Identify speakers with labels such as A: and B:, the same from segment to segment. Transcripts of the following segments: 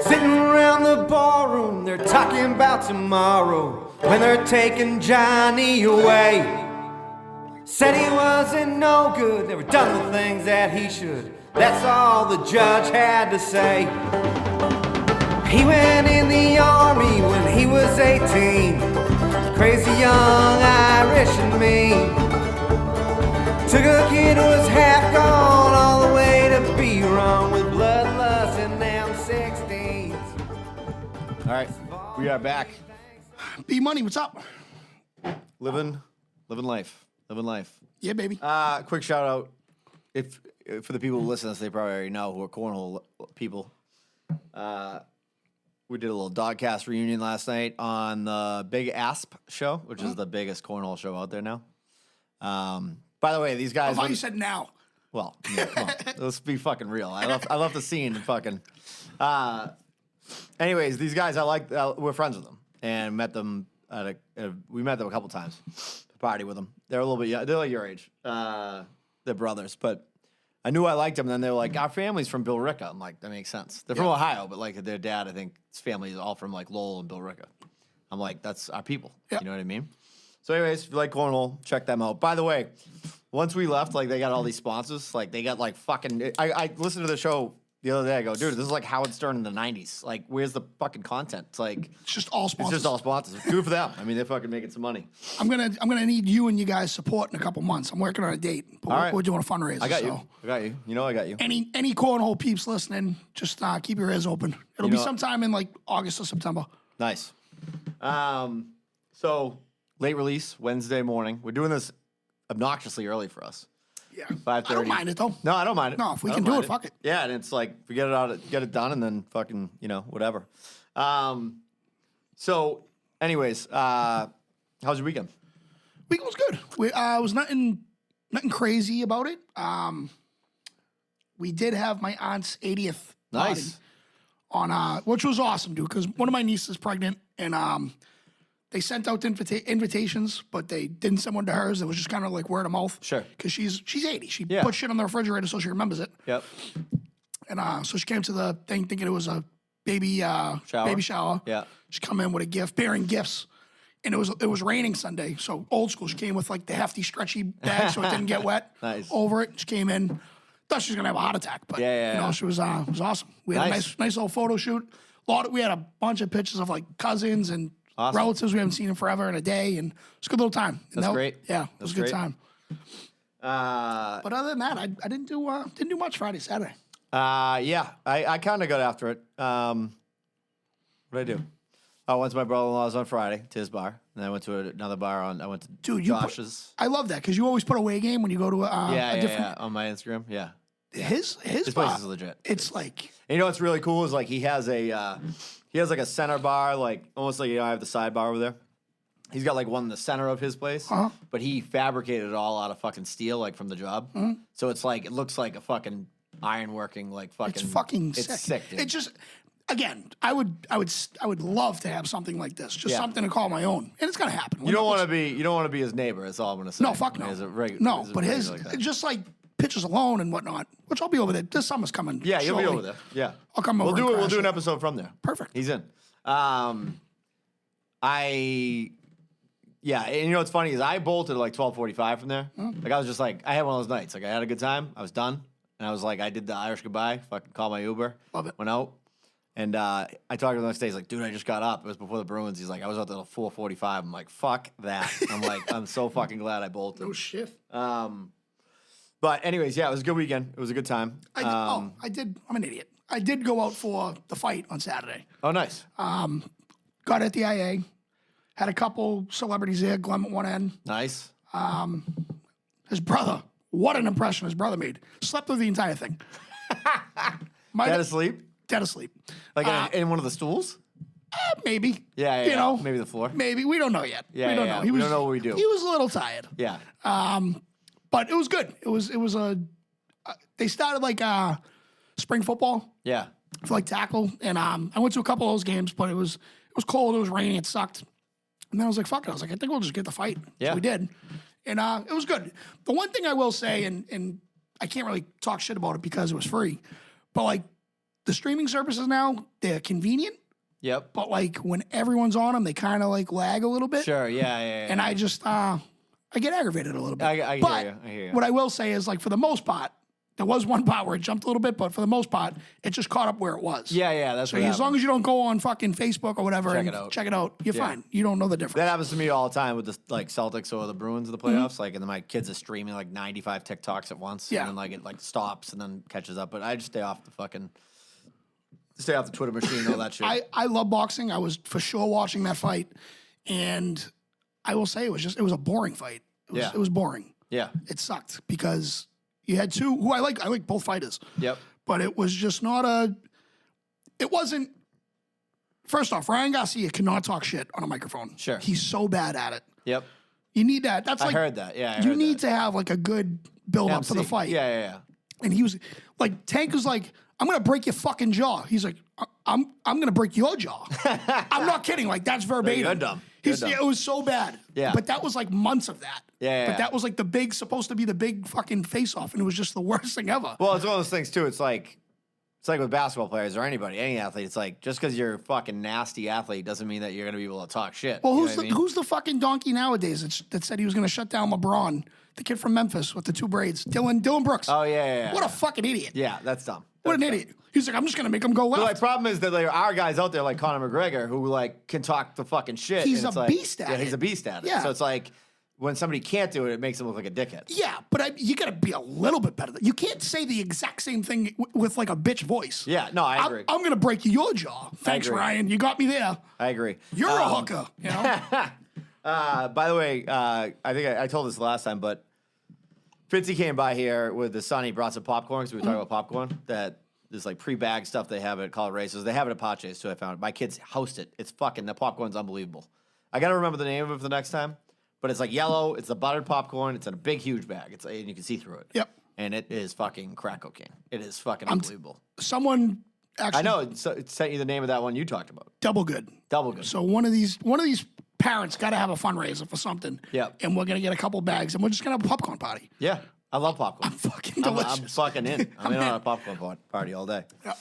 A: Sitting around the ballroom, they're talking about tomorrow when they're taking Johnny away. Said he wasn't no good, never done the things that he should. That's all the judge had to say. He went in the army when he was 18. Crazy young Irish and mean. Took a kid who was half gone all the way to be wrong with bloodlust and them 16s.
B: All right, we are back.
C: B Money, what's up?
B: Living life.
C: Yeah, baby.
B: Quick shout out, if for the people who listen to this, they probably already know who are cornhole people. We did a little Dogcast reunion last night on the Big Asp show, which is the biggest cornhole show out there now. By the way, these guys.
C: I thought you said now.
B: Well, yeah, come on. Let's be fucking real. I love the scene and fucking. Anyways, these guys, we're friends with them and met them we met them a couple times to party with them. They're a little bit young. They're like your age. They're brothers, but I knew I liked them. And then they were like, our family's from Billerica. I'm like, that makes sense. They're from Ohio, but like their dad, I think his family is all from like Lowell and Billerica. I'm like, that's our people. Yep. You know what I mean? So anyways, if you like cornhole, check them out. By the way, once we left, like they got all these sponsors. Like they got like fucking. I listened to the show the other day. I go, dude, this is like Howard Stern in the '90s. Like, where's the fucking content? It's like
C: it's just all sponsors.
B: It's just all sponsors. Good for them. I mean, they're fucking making some money.
C: I'm gonna need you and you guys' support in a couple months. I'm working on a date. But
B: all right.
C: We're doing a fundraiser.
B: I got you. You know I got you.
C: Any cornhole peeps listening, just keep your ears open. It'll be sometime in like August or September.
B: Nice. So late release Wednesday morning. We're doing this obnoxiously early for us.
C: Yeah,
B: 5:30.
C: I don't mind it though.
B: No, I don't mind it.
C: No, if we can do it, fuck it.
B: Yeah, and it's like we get it done, and then fucking whatever. So, anyways, how's your weekend?
C: Weekend was good. It was nothing crazy about it. We did have my aunt's 80th party on which was awesome, dude. Because one of my nieces is pregnant, and they sent out invitations, but they didn't send one to hers. It was just kind of like word of mouth.
B: Sure.
C: Because she's 80. She put shit on the refrigerator so she remembers it.
B: Yep.
C: And so she came to the thing thinking it was a baby shower.
B: Yeah.
C: She come in with a gift, bearing gifts. And it was raining Sunday, so old school. She came with like the hefty, stretchy bag so it didn't get wet.
B: Nice.
C: Over it. She came in, thought she was gonna have a heart attack, but she was it was awesome. We had a nice little photo shoot. We had a bunch of pictures of like cousins and relatives we haven't seen in forever in a day, and it's a good little time.
B: That's great.
C: Yeah, it was a good time. But other than that, I didn't do much Friday, Saturday.
B: I kind of got after it. What did I do? I went to my brother-in-law's on Friday to his bar, and I went to another bar I went to Josh's.
C: I love that because you always put away game when you go to a different.
B: On my Instagram. Yeah.
C: His
B: place is legit.
C: It's like,
B: and you know what's really cool is like he has like a center bar, like almost like I have the side bar over there. He's got like one in the center of his place, but he fabricated it all out of fucking steel, like from the job. So it's like it looks like a fucking ironworking, like fucking.
C: It's
B: sick, dude.
C: It's just. Again, I would love to have something like this, just something to call my own, and it's gonna happen.
B: You don't want to be his neighbor. That's all I'm gonna say.
C: No, fuck no. But his like just like pictures alone and whatnot, which I'll be over there. This summer's coming.
B: Yeah, you'll be over there. Yeah,
C: I'll come over.
B: We'll do an episode from there.
C: Perfect.
B: He's in. And you know what's funny is I bolted at like 12:45 from there. Like I was just like I had one of those nights. Like I had a good time. I was done, and I was like I did the Irish goodbye. Fucking called my Uber.
C: Love it.
B: Went out. And I talked to him the next day. He's like, dude, I just got up. It was before the Bruins. He's like, I was out there till 4:45. I'm like, fuck that. I'm like, I'm so fucking glad I bolted.
C: No shit.
B: But anyways, yeah, it was a good weekend. It was a good time.
C: I did. I'm an idiot. I did go out for the fight on Saturday.
B: Oh, nice.
C: Got at the IA. Had a couple celebrities there. Glenn at one end.
B: Nice.
C: His brother. What an impression his brother made. Slept through the entire thing.
B: Dead asleep?
C: Dead asleep.
B: Like in one of the stools?
C: Maybe.
B: Yeah.
C: You know,
B: maybe the floor.
C: Maybe. We don't know yet.
B: Yeah,
C: we don't know.
B: We don't know what we do.
C: He was a little tired.
B: Yeah.
C: But it was good. It was they started like spring football.
B: Yeah.
C: For like tackle. And I went to a couple of those games, but it was cold, it was raining, it sucked. And then I was like, fuck it. I was like, I think we'll just get the fight.
B: Yeah.
C: So we did. And it was good. The one thing I will say, and I can't really talk shit about it because it was free, but like the streaming services now, they're convenient,
B: Yep.
C: but like when everyone's on them, they kind of like lag a little bit.
B: Sure. Yeah.
C: And I just, I get aggravated a little bit.
B: I hear you.
C: What I will say is, like, for the most part, there was one part where it jumped a little bit, but for the most part, it just caught up where it was.
B: Yeah. That's
C: So
B: what
C: as long as you don't go on fucking Facebook or whatever check it out, you're fine. You don't know the difference.
B: That happens to me all the time with the like Celtics or the Bruins in the playoffs. Like, and then my kids are streaming like 95 TikToks at once.
C: Yeah.
B: And then like it like stops and then catches up. But I just stay off the Twitter machine and all that shit.
C: I love boxing. I was for sure watching that fight, and I will say it was a boring fight. It was boring.
B: Yeah.
C: It sucked because you had two who I like. I like both fighters.
B: Yep.
C: But it was just not it wasn't. First off, Ryan Garcia cannot talk shit on a microphone.
B: Sure.
C: He's so bad at it.
B: Yep.
C: You need that. That's like
B: I heard that. Yeah.
C: you need to have like a good build up for the fight.
B: Yeah.
C: And he was like, Tank was like, I'm gonna break your fucking jaw. He's like, I'm gonna break your jaw. I'm not kidding. Like, that's verbatim.
B: You're dumb.
C: It was so bad.
B: Yeah.
C: But that was like months of that.
B: Yeah.
C: But that was like supposed to be the big fucking face off, and it was just the worst thing ever.
B: Well, it's one of those things too. It's like with basketball players or any athlete. It's like just because you're a fucking nasty athlete doesn't mean that you're gonna be able to talk shit.
C: Well,
B: You know what I mean?
C: who's the fucking donkey nowadays that said he was gonna shut down LeBron? The kid from Memphis with the two braids, Dylan Brooks.
B: Oh yeah.
C: What a fucking idiot.
B: Yeah, that's dumb.
C: What an
B: That's dumb.
C: idiot. He's like, I'm just gonna make him go left.
B: But like, problem is that there are guys out there like Conor McGregor who like can talk the fucking shit.
C: He's
B: and it's
C: a
B: like,
C: beast at
B: yeah,
C: it.
B: he's a beast at it.
C: Yeah.
B: So it's like when somebody can't do it, it makes him look like a dickhead.
C: Yeah, but you gotta be a little bit better. You can't say the exact same thing with like a bitch voice.
B: Yeah, no, I agree.
C: I'm gonna break your jaw. Thanks,
B: agree.
C: Ryan. You got me there.
B: I agree.
C: You're a hooker. You know.
B: By the way, I think I told this last time, but Fitzy came by here with the son. He brought some popcorn because we were talking about popcorn. That there's like pre-bagged stuff they have at College Races. They have it at Pache's too. I found it. My kids host it. It's fucking the popcorn's unbelievable. I gotta remember the name of it for the next time. But it's like yellow. It's the buttered popcorn. It's in a big, huge bag. And you can see through it.
C: Yep.
B: And it is fucking crack cocaine. It is fucking unbelievable.
C: Someone actually.
B: I know. It sent you the name of that one you talked about.
C: Double good.
B: Double good.
C: So one of these parents got to have a fundraiser for something.
B: Yep.
C: And we're gonna get a couple bags, and we're just gonna have a popcorn party.
B: Yeah. I love popcorn.
C: Fucking delicious.
B: I'm fucking in. I'm in on a popcorn party all day.
C: Yeah.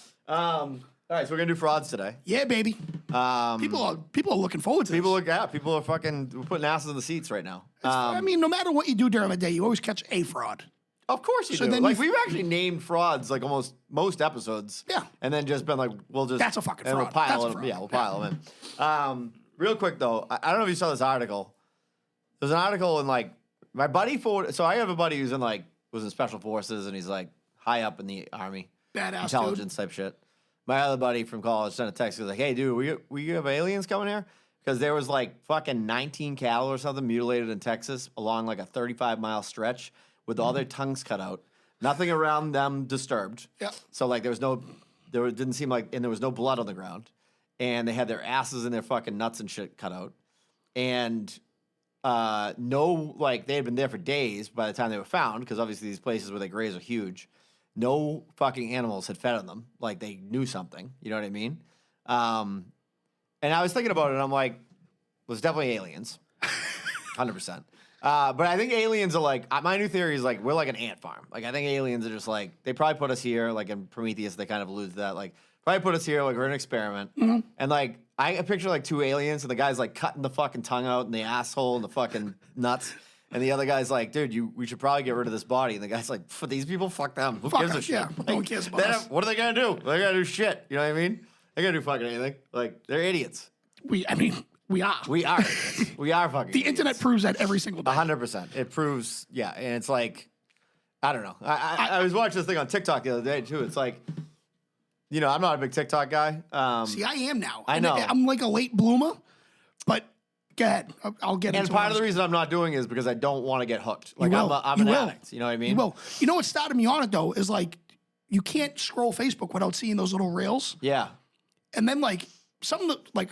B: All right, so we're gonna do frauds today.
C: Yeah, baby. People are looking forward to this.
B: People are fucking. We're putting asses in the seats right now.
C: I mean, no matter what you do during the day, you always catch a fraud.
B: Of course you
C: So
B: do.
C: then
B: Like we've actually named frauds like almost most episodes.
C: Yeah.
B: And then just been like, we'll just
C: That's a fucking
B: and
C: fraud.
B: We'll pile
C: That's a
B: them.
C: fraud.
B: Yeah, we'll pile them in. Real quick though, I don't know if you saw this article. There's an article in like my buddy so I have a buddy who's was in special forces and he's like high up in the army,
C: Badass
B: intelligence type shit. My other buddy from college sent a text. He was like, "Hey, dude, we have aliens coming here." Because there was like fucking 19 cattle or something mutilated in Texas along like a 35-mile stretch with all their tongues cut out, nothing around them disturbed.
C: Yeah.
B: So like didn't seem like, and there was no blood on the ground, and they had their asses and their fucking nuts and shit cut out, and they had been there for days by the time they were found because obviously these places where they graze are huge. No fucking animals had fed on them. Like they knew something. You know what I mean? And I was thinking about it, and I'm like, well, it's definitely aliens. 100%. But I think aliens are like, my new theory is like, we're like an ant farm. Like, I think aliens are just like, they probably put us here, like in Prometheus, they kind of allude to that. Like, probably put us here, like we're an experiment.
C: Mm-hmm.
B: And like, I picture like two aliens, and the guy's like cutting the fucking tongue out and the asshole and the fucking nuts. And the other guy's like, dude, we should probably get rid of this body. And the guy's like, for these people, fuck them. Who gives a shit?
C: Yeah, no one cares about us.
B: What are they gonna do? They're gonna do shit. You know what I mean? They're gonna do fucking anything. Like, they're idiots.
C: We are.
B: We are. We are fucking
C: The
B: idiots.
C: internet proves that every single day.
B: 100%. It proves, yeah. And it's like, I don't know. I was watching this thing on TikTok the other day too. It's like, you know, I'm not a big TikTok guy.
C: See, I am now.
B: I know.
C: I'm like a late bloomer, but go ahead. I'll get into it.
B: And part of the reason I'm not doing it is because I don't want to get hooked. Like,
C: will.
B: I'm
C: You
B: an
C: will.
B: addict. You know what I mean?
C: You will. You know what started me on it though is like you can't scroll Facebook without seeing those little reels.
B: Yeah.
C: And then like some of the like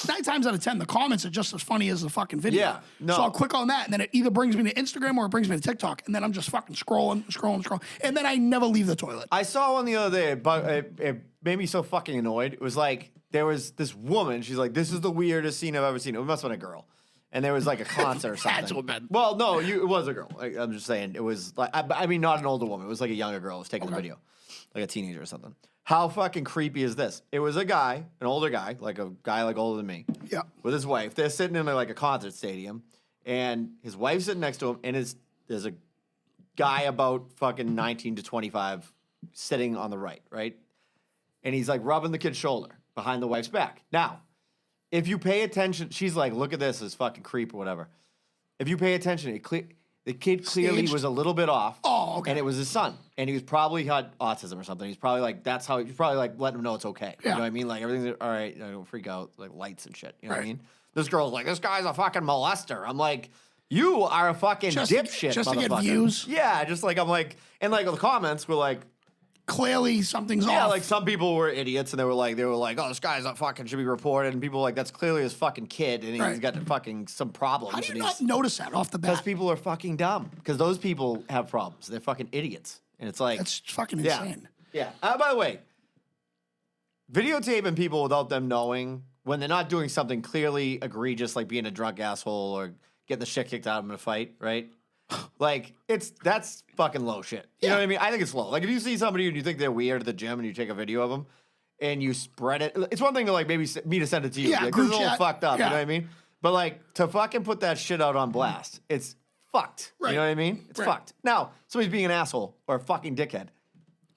C: 9 times out of 10 the comments are just as funny as the fucking video.
B: Yeah, no.
C: So I'll click on that and then it either brings me to Instagram or it brings me to TikTok and then I'm just fucking scrolling, and then I never leave the toilet.
B: I saw one the other day, but it made me so fucking annoyed. It was like, there was this woman, she's like, this is the weirdest scene I've ever seen. It must have been a girl. And there was like a concert or something.
C: Had to have been.
B: Well, no, it was a girl. I'm just saying, it was like, I mean, not an older woman. It was like a younger girl who was taking the video. like a teenager or something. How fucking creepy is this? It was a guy, an older guy, like a guy like older than me,
C: Yeah.
B: with his wife. They're sitting in like a concert stadium, and his wife's sitting next to him, and there's a guy about fucking 19 to 25 sitting on the right? And he's like rubbing the kid's shoulder behind the wife's back. Now, if you pay attention, she's like, look at this fucking creep or whatever. If you pay attention, the kid clearly
C: Staged?
B: was a little bit off.
C: Oh, okay.
B: And it was his son. And he was probably had autism or something. He's probably like, he's probably like letting him know it's okay. You
C: Yeah.
B: know what I mean? Like everything's all right. You know, don't freak out, like lights and shit. You know what I
C: Right.
B: mean? This girl's like, this guy's a fucking molester. I'm like, you are a fucking dipshit,
C: just to get
B: motherfucker.
C: views?
B: Yeah, just like, I'm like, and like the comments were like,
C: Clearly something's
B: yeah,
C: off.
B: like some people were idiots and they were like, oh, this guy's not fucking should be reported. And people were like, that's clearly his fucking kid and he's
C: Right.
B: got fucking some problems.
C: How do you
B: and
C: not notice that off the
B: because
C: bat?
B: people are fucking dumb. Because those people have problems. They're fucking idiots. And it's like,
C: That's fucking
B: yeah.
C: insane.
B: Yeah. By the way, videotaping people without them knowing when they're not doing something clearly egregious, like being a drunk asshole or getting the shit kicked out of them in a fight, right? Like, that's fucking low shit. You know what I mean? I think it's low. Like, if you see somebody and you think they're weird at the gym and you take a video of them and you spread it, it's one thing to, like, maybe me to send it to you.
C: Yeah,
B: Because
C: group
B: it's a little
C: chat.
B: fucked up.
C: Yeah.
B: You know what I mean? But, like, to fucking put that shit out on blast, it's fucked.
C: Right.
B: You know what I mean? It's
C: Right.
B: fucked. Now, somebody's being an asshole or a fucking dickhead.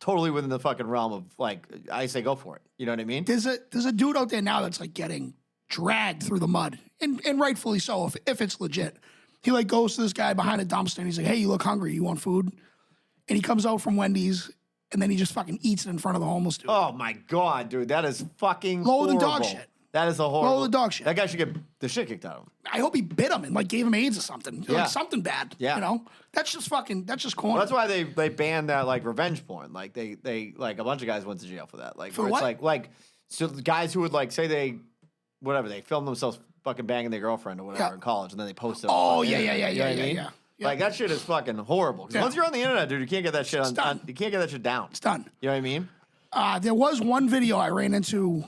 B: Totally within the fucking realm of, like, I say go for it. You know what I mean?
C: There's a dude out there now that's like getting dragged through the mud, and rightfully so if it's legit. He like goes to this guy behind a dumpster and he's like, "Hey, you look hungry. You want food?" And he comes out from Wendy's and then he just fucking eats it in front of the homeless dude.
B: Oh my god, dude, that is fucking
C: Lower than dog
B: horrible.
C: shit.
B: That is a horrible.
C: Lower than dog shit.
B: That guy should get the shit kicked out of him.
C: I hope he bit him and like gave him AIDS or something.
B: Yeah.
C: Like something bad.
B: Yeah.
C: You know? That's just corny.
B: Well, that's why they banned that like revenge porn. Like they like a bunch of guys went to jail for that. Like
C: For
B: where
C: what?
B: It's like so the guys who would like say they film themselves fucking banging their girlfriend or whatever
C: Yeah.
B: in college and then they post it. on
C: Oh,
B: the
C: yeah,
B: internet,
C: yeah,
B: you know what I
C: yeah,
B: mean?
C: yeah, yeah.
B: Like that shit is fucking horrible. 'Cause
C: Yeah.
B: once you're on the internet, dude, you can't get that shit
C: It's done.
B: you can't get that shit down.
C: It's done.
B: You know what I mean?
C: There was one video I ran into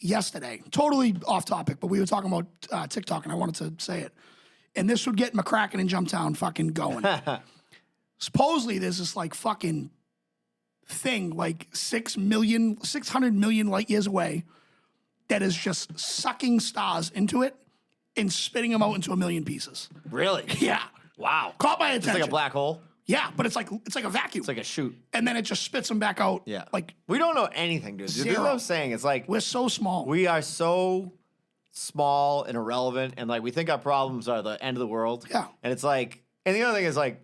C: yesterday, totally off topic, but we were talking about TikTok and I wanted to say it. And this would get McCracken and Jumptown fucking going. Supposedly there's this like fucking thing like 600 million light years away that is just sucking stars into it and spitting them out into a million pieces.
B: Really?
C: Yeah.
B: Wow.
C: Caught my
B: It's
C: attention.
B: like a black hole.
C: Yeah, but it's like a vacuum.
B: It's like a chute.
C: And then it just spits them back out.
B: Yeah.
C: Like
B: We don't know anything, dude. This is what
C: Zero.
B: I'm saying. It's like
C: we're so small.
B: we are so small and irrelevant, and like we think our problems are the end of the world.
C: Yeah.
B: And it's like, and the other thing is like,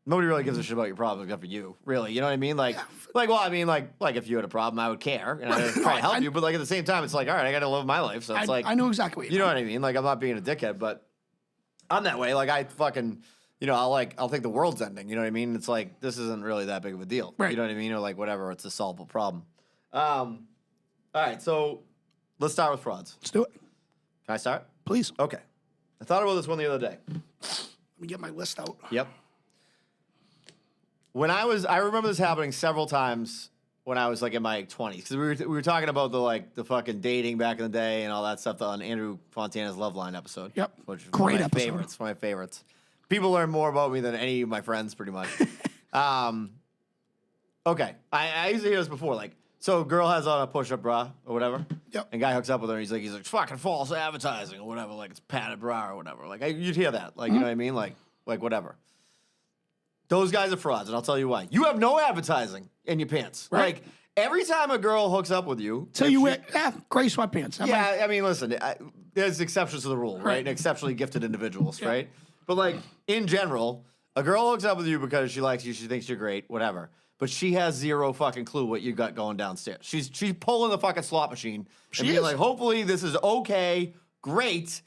B: nobody really gives a shit about your problems except for you, really. You know what I mean? Like, well, I mean, like if you had a problem, I would care and I'd try to help you. But like at the same time, it's like, all right, I got to live my life. So it's like,
C: I know exactly what
B: you know what I mean? Like I'm not being a dickhead, but I'm that way. Like I fucking. You know, I'll think the world's ending. You know what I mean? It's like this isn't really that big of a deal.
C: Right.
B: You know what I mean? Or like whatever, it's a solvable problem. All right, so let's start with frauds.
C: Let's do it.
B: Can I start?
C: Please.
B: Okay. I thought about this one the other day.
C: Let me get my list out.
B: Yep. I remember this happening several times when I was like in my 20s because we were talking about the fucking dating back in the day and all that stuff on Andrew Fontana's Love Line episode.
C: Yep.
B: Which is
C: Great
B: one of my
C: episode.
B: favorites. One of my favorites. People learn more about me than any of my friends, pretty much. Okay. I used to hear this before. Like, so a girl has on a push-up bra or whatever.
C: Yep.
B: And guy hooks up with her and he's like, it's fucking false advertising or whatever. Like, it's padded bra or whatever. Like, you'd hear that. Like, you know what I mean? Like whatever. Those guys are frauds, and I'll tell you why. You have no advertising in your pants.
C: Right.
B: Like, every time a girl hooks up with you.
C: So
B: if
C: you
B: she-
C: wear gray sweatpants.
B: Yeah, I mean, listen, there's exceptions to the rule, right?
C: Right.
B: And exceptionally gifted individuals,
C: Yeah.
B: right? But like in general, a girl hooks up with you because she likes you, she thinks you're great, whatever. But she has zero fucking clue what you got going downstairs. She's pulling the fucking slot machine
C: She
B: and being
C: is.
B: like, hopefully this is okay, great,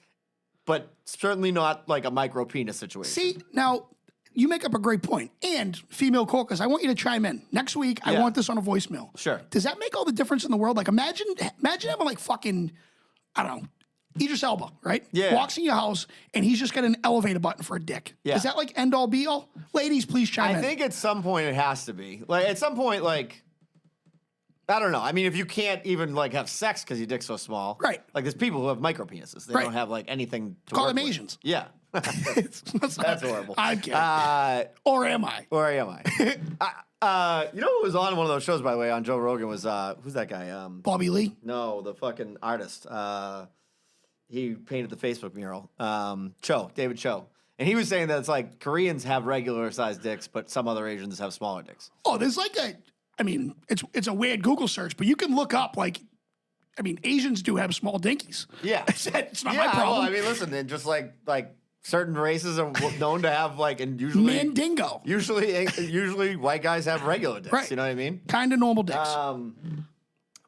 B: but certainly not like a micro penis situation.
C: See, now you make up a great point. And female caucus, I want you to chime in. Next week, I
B: Yeah.
C: want this on a voicemail.
B: Sure.
C: Does that make all the difference in the world? Like imagine having like fucking, I don't know, Idris Elba, right?
B: Yeah.
C: Walks in your house and he's just got an elevator button for a dick.
B: Yeah.
C: Is that like end all be all? Ladies, please chime
B: I
C: in.
B: think at some point it has to be. Like at some point, like I don't know. I mean, if you can't even like have sex because your dick's so small,
C: Right.
B: Like there's people who have micro penises. They
C: Right.
B: don't have like anything to
C: Call
B: work
C: them
B: with.
C: Asians.
B: Yeah.
C: That's
B: That's horrible.
C: I'm kidding. Or am I?
B: Or am I? You know who was on one of those shows, by the way, on Joe Rogan was, who's that guy?
C: Bobby Lee?
B: No, the fucking artist. He painted the Facebook mural. David Cho. And he was saying that it's like Koreans have regular sized dicks, but some other Asians have smaller dicks.
C: Oh, there's like it's a weird Google search, but you can look up Asians do have small dinkies.
B: Yeah.
C: It's not my problem.
B: Well, I mean, listen, and just like certain races are known to have and usually
C: Mandingo.
B: Usually white guys have regular dicks.
C: Right.
B: You know what I mean?
C: Kind of normal dicks.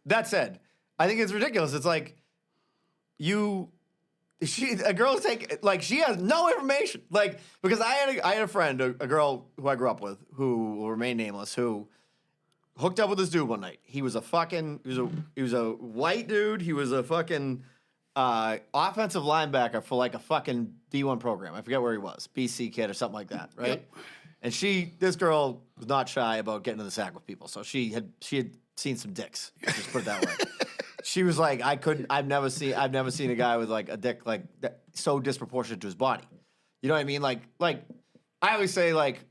B: That said, I think it's ridiculous. It's like a girl she has no information. Like, because I had a friend, a girl who I grew up with, who will remain nameless, who hooked up with this dude one night. He was a white dude. He was a fucking offensive linebacker for like a fucking D1 program. I forget where he was, BC kid or something like that, right?
C: Yep.
B: And this girl was not shy about getting in the sack with people, so she had seen some dicks. Let's just put it that way. She was like, I've never seen a guy with like a dick like that so disproportionate to his body. You know what I mean? Like I always say, like,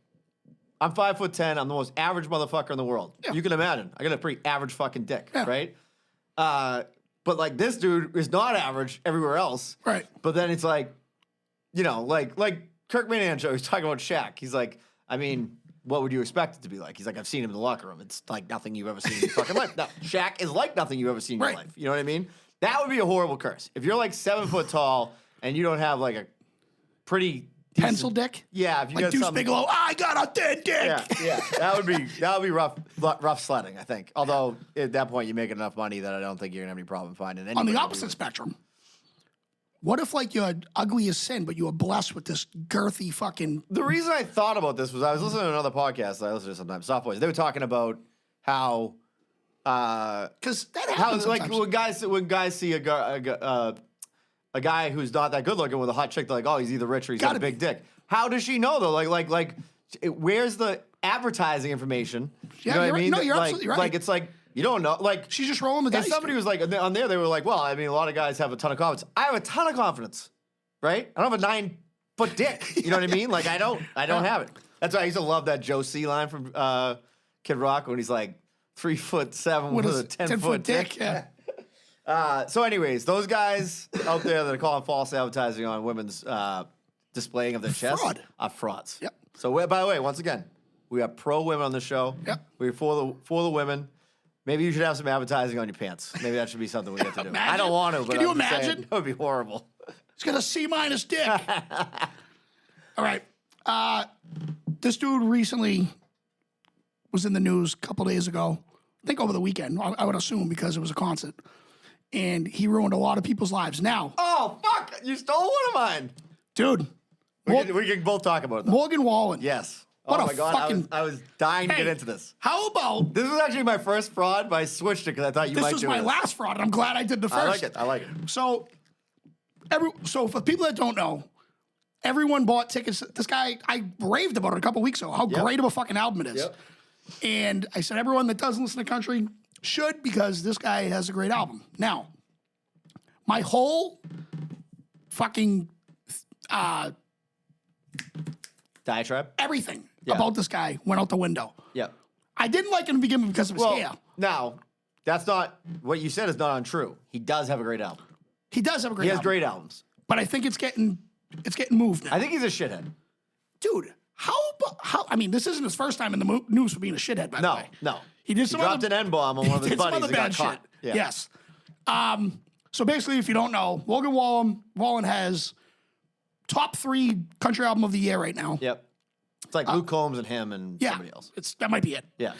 B: I'm 5'10", I'm the most average motherfucker in the world. Yeah. You can imagine. I got a pretty average fucking dick, right? But like this dude is not average everywhere else.
C: Right.
B: But then it's like, like Kirk Minahan show, he's talking about Shaq. He's like, I mean, what would you expect it to be like? He's like, I've seen him in the locker room. It's like nothing you've ever seen in your fucking life. No, Shaq is like nothing you've ever seen in your life. You know what I mean? That would be a horrible curse. If you're like 7 foot tall and you don't have like a pretty
C: pencil dick?
B: Yeah, if you
C: like
B: got
C: Deuce
B: something.
C: Bigelow, I got a thin dick.
B: Yeah, that would be rough sledding, I think. Although at that point you make enough money that I don't think you're gonna have any problem finding anybody.
C: On the opposite spectrum, what if like you're ugly as sin, but you were blessed with this girthy fucking?
B: The reason I thought about this was I was listening to another podcast that I listen to sometimes, Soft Boys. They were talking about how
C: because that happens
B: like
C: sometimes.
B: when guys see a guy who's not that good looking with a hot chick, they're like, oh, he's either rich or he's got a big dick. How does she know though? Like, where's the advertising information?
C: Yeah,
B: you know what I mean?
C: No, you're absolutely right.
B: Like, it's like you don't know. Like,
C: she's just rolling the dice.
B: And somebody was like on there, they were like, well, I mean, a lot of guys have a ton of confidence. I have a ton of confidence, right? I don't have a 9-foot dick. You know what I mean? Like, I don't have it. That's why I used to love that Joe C line from Kid Rock when he's like 3'7" with a 10-foot dick.
C: Yeah.
B: So anyways, those guys out there that are calling false advertising on women's displaying of their chests are frauds.
C: Yep.
B: So by the way, once again, we are pro women on the show.
C: Yep.
B: We're for the women. Maybe you should have some advertising on your pants. Maybe that should be something we have to do. I don't want to, but
C: Can you
B: I'm just saying,
C: imagine?
B: that would be horrible.
C: He's got a C- dick. All right. This dude recently was in the news a couple days ago. I think over the weekend, I would assume, because it was a concert. And he ruined a lot of people's lives. Now.
B: Oh, fuck. You stole one of mine.
C: Dude.
B: We can both talk about it, though.
C: Morgan Wallen.
B: Yes.
C: What
B: oh,
C: a
B: my God.
C: fucking...
B: I was dying to get into this.
C: How about...
B: This was actually my first fraud, but I switched it because I thought you might do it.
C: This was my last fraud, and I'm glad I did the first.
B: I like it.
C: So for people that don't know, everyone bought tickets. This guy, I raved about it a couple weeks ago, how great of a fucking album it is.
B: Yep.
C: And I said, everyone that doesn't listen to country should, because this guy has a great album. Now, my whole fucking
B: diatribe?
C: Everything about this guy went out the window.
B: Yep.
C: I didn't like him to begin with because of his hair.
B: Now, that's not, what you said is not untrue. He does have a great album.
C: He does have a great album.
B: He has great albums.
C: But I think it's getting moved now.
B: I think he's a shithead.
C: Dude, how, I mean, this isn't his first time in the news for being a shithead, by the way.
B: No.
C: He did some
B: dropped an N-bomb on one of his buddies that got
C: shit.
B: caught. Yeah.
C: Yes. So basically, if you don't know, Morgan Wallen has top 3 country album of the year right now.
B: Yep. It's like Luke Combs and him and somebody else.
C: That might be it.
B: Yeah.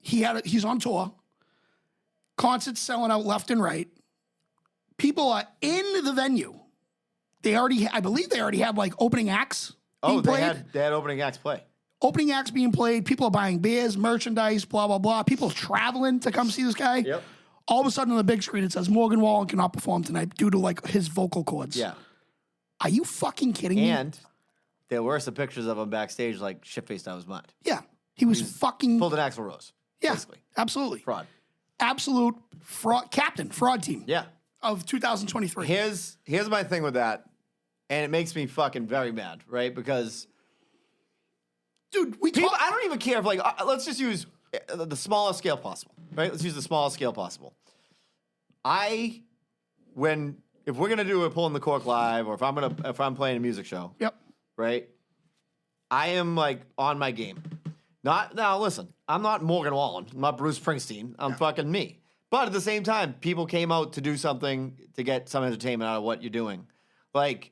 C: He's on tour. Concerts selling out left and right. People are in the venue. I believe they already had like opening acts.
B: Oh, they had opening acts play.
C: Opening acts being played. People are buying beers, merchandise, blah, blah, blah. People traveling to come see this guy.
B: Yep.
C: All of a sudden on the big screen, it says Morgan Wallen cannot perform tonight due to like his vocal cords.
B: Yeah.
C: Are you fucking kidding me?
B: And there were some pictures of him backstage like shit-faced out of his mind.
C: Yeah. He was fucking...
B: Pulled an Axl Rose.
C: Yeah,
B: basically.
C: Absolutely.
B: Fraud.
C: Absolute fraud. Fraud team.
B: Yeah.
C: Of 2023.
B: Here's my thing with that, and it makes me fucking very mad, right? Because
C: Dude,
B: I don't even care if, like, let's just use the smallest scale possible, right? Let's use the smallest scale possible. If we're gonna do a Pulling the Cork live, or if I'm playing a music show,
C: Yep.
B: right? I am like on my game. Now, listen, I'm not Morgan Wallen. I'm not Bruce Springsteen. I'm fucking me. But at the same time, people came out to do something to get some entertainment out of what you're doing. Like,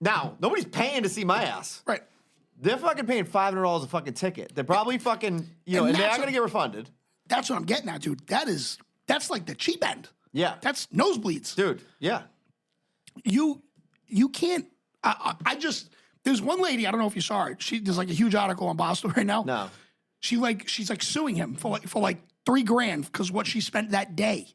B: now, nobody's paying to see my ass.
C: Right.
B: They're fucking paying $500 a fucking ticket. They're probably fucking, and they're not going to get refunded.
C: That's what I'm getting at, dude. That's like the cheap end.
B: Yeah.
C: That's nosebleeds.
B: Dude, yeah.
C: You can't, there's one lady, I don't know if you saw her. There's like a huge article on Boston right now.
B: No.
C: She's like suing him for like $3,000 because what she spent that day.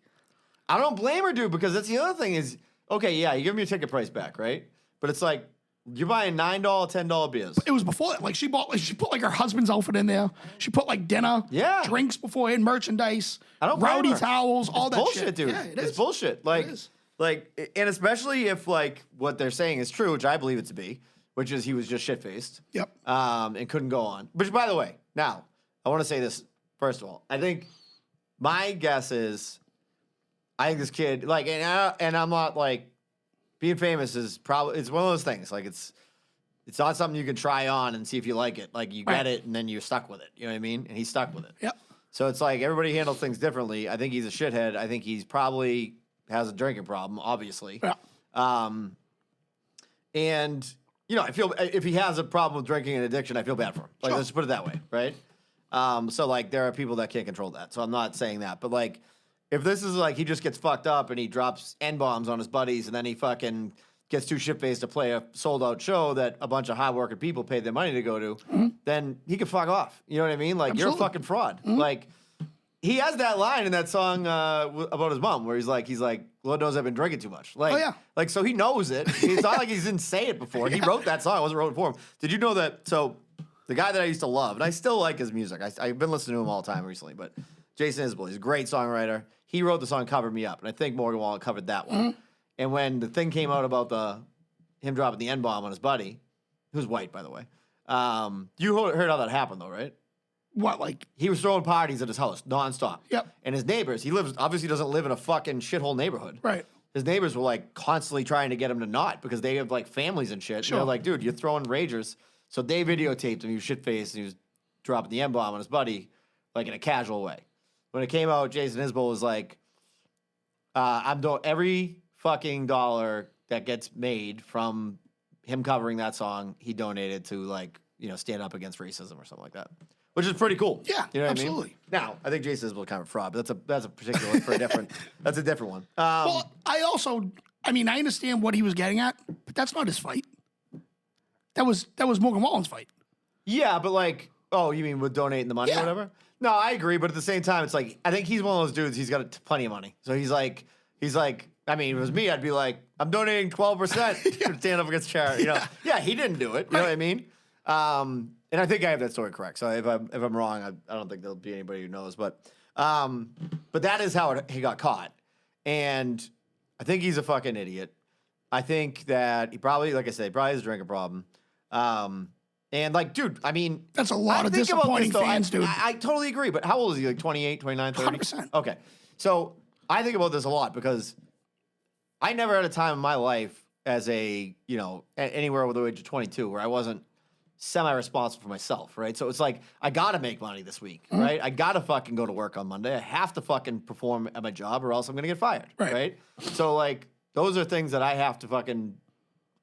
B: I don't blame her, dude, because that's the other thing is, okay, yeah, you give me your ticket price back, right? But it's like, you're buying $9, $10 beers.
C: It was before that. Like she put like her husband's outfit in there. She put like dinner, drinks beforehand, merchandise,
B: I don't blame
C: rowdy
B: her.
C: towels, all that
B: bullshit,
C: shit.
B: dude.
C: Yeah,
B: It's bullshit. Like, and especially if like what they're saying is true, which I believe it to be, which is he was just shit faced.
C: Yep.
B: And couldn't go on. Which, by the way, now I want to say this first of all. I think my guess is, I think this kid and I'm not like being famous is probably it's one of those things like it's not something you can try on and see if you like it. Like you get it and then you're stuck with it. You know what I mean? And he's stuck with it.
C: Yep.
B: So it's like everybody handles things differently. I think he's a shithead. I think he's probably has a drinking problem, obviously.
C: Yeah.
B: And I feel if he has a problem with drinking and addiction, I feel bad for him. Like let's put it that way, right? So like there are people that can't control that. So I'm not saying that, but like if this is like he just gets fucked up and he drops N-bombs on his buddies and then he fucking gets too shit-faced to play a sold-out show that a bunch of hard-working people paid their money to go to, then he can fuck off. You know what I mean? Like, you're a fucking fraud. Like, he has that line in that song about his mom where he's like, Lord knows I've been drinking too much. Like, like so he knows it. It's not like he didn't say it before. He wrote that song. I wasn't wrote it for him. Did you know that? So the guy that I used to love, and I still like his music. I've been listening to him all the time recently, but Jason Isbell, he's a great songwriter. He wrote the song Cover Me Up, and I think Morgan Wallen covered that one. And when the thing came out about him dropping the N-bomb on his buddy, who's white, by the way, you heard how that happened, though, right?
C: What, like?
B: He was throwing parties at his house nonstop.
C: Yep.
B: And his neighbors, obviously doesn't live in a fucking shithole neighborhood.
C: Right.
B: His neighbors were like constantly trying to get him to not because they have like families and shit.
C: Sure.
B: They're like, dude, you're throwing ragers. So they videotaped him. He was shit-faced and he was dropping the N-bomb on his buddy, like in a casual way. When it came out, Jason Isbell was like, I'm doing every fucking dollar that gets made from him covering that song, he donated to like, stand up against racism or something like that. Which is pretty cool.
C: Yeah,
B: you know what
C: absolutely.
B: I mean? Now, I think Jason Isbell kind of a fraud, but that's a particular one for a different. That's a different one.
C: Well, I understand what he was getting at, but that's not his fight. That was Morgan Wallen's fight.
B: Yeah, but like, oh, you mean with donating the money or whatever? No, I agree, but at the same time, it's like I think he's one of those dudes. He's got plenty of money, so he's like. I mean, if it was me, I'd be like, I'm donating 12% to stand up against charity. Yeah, he didn't do it. You know what I mean? And I think I have that story correct. So if I'm wrong, I don't think there'll be anybody who knows. But that is how he got caught. And I think he's a fucking idiot. I think that he probably, like I said, probably has a drinking problem. And like, dude, I mean,
C: that's a lot of disappointing fans, dude.
B: I totally agree. But how old is he? Like 28, 29, 30?
C: 100%.
B: Okay. So I think about this a lot because I never had a time in my life as anywhere with the age of 22 where I wasn't semi-responsible for myself, right? So it's like, I got to make money this week, right? I got to fucking go to work on Monday. I have to fucking perform at my job or else I'm going to get fired, right? So like, those are things that I have to fucking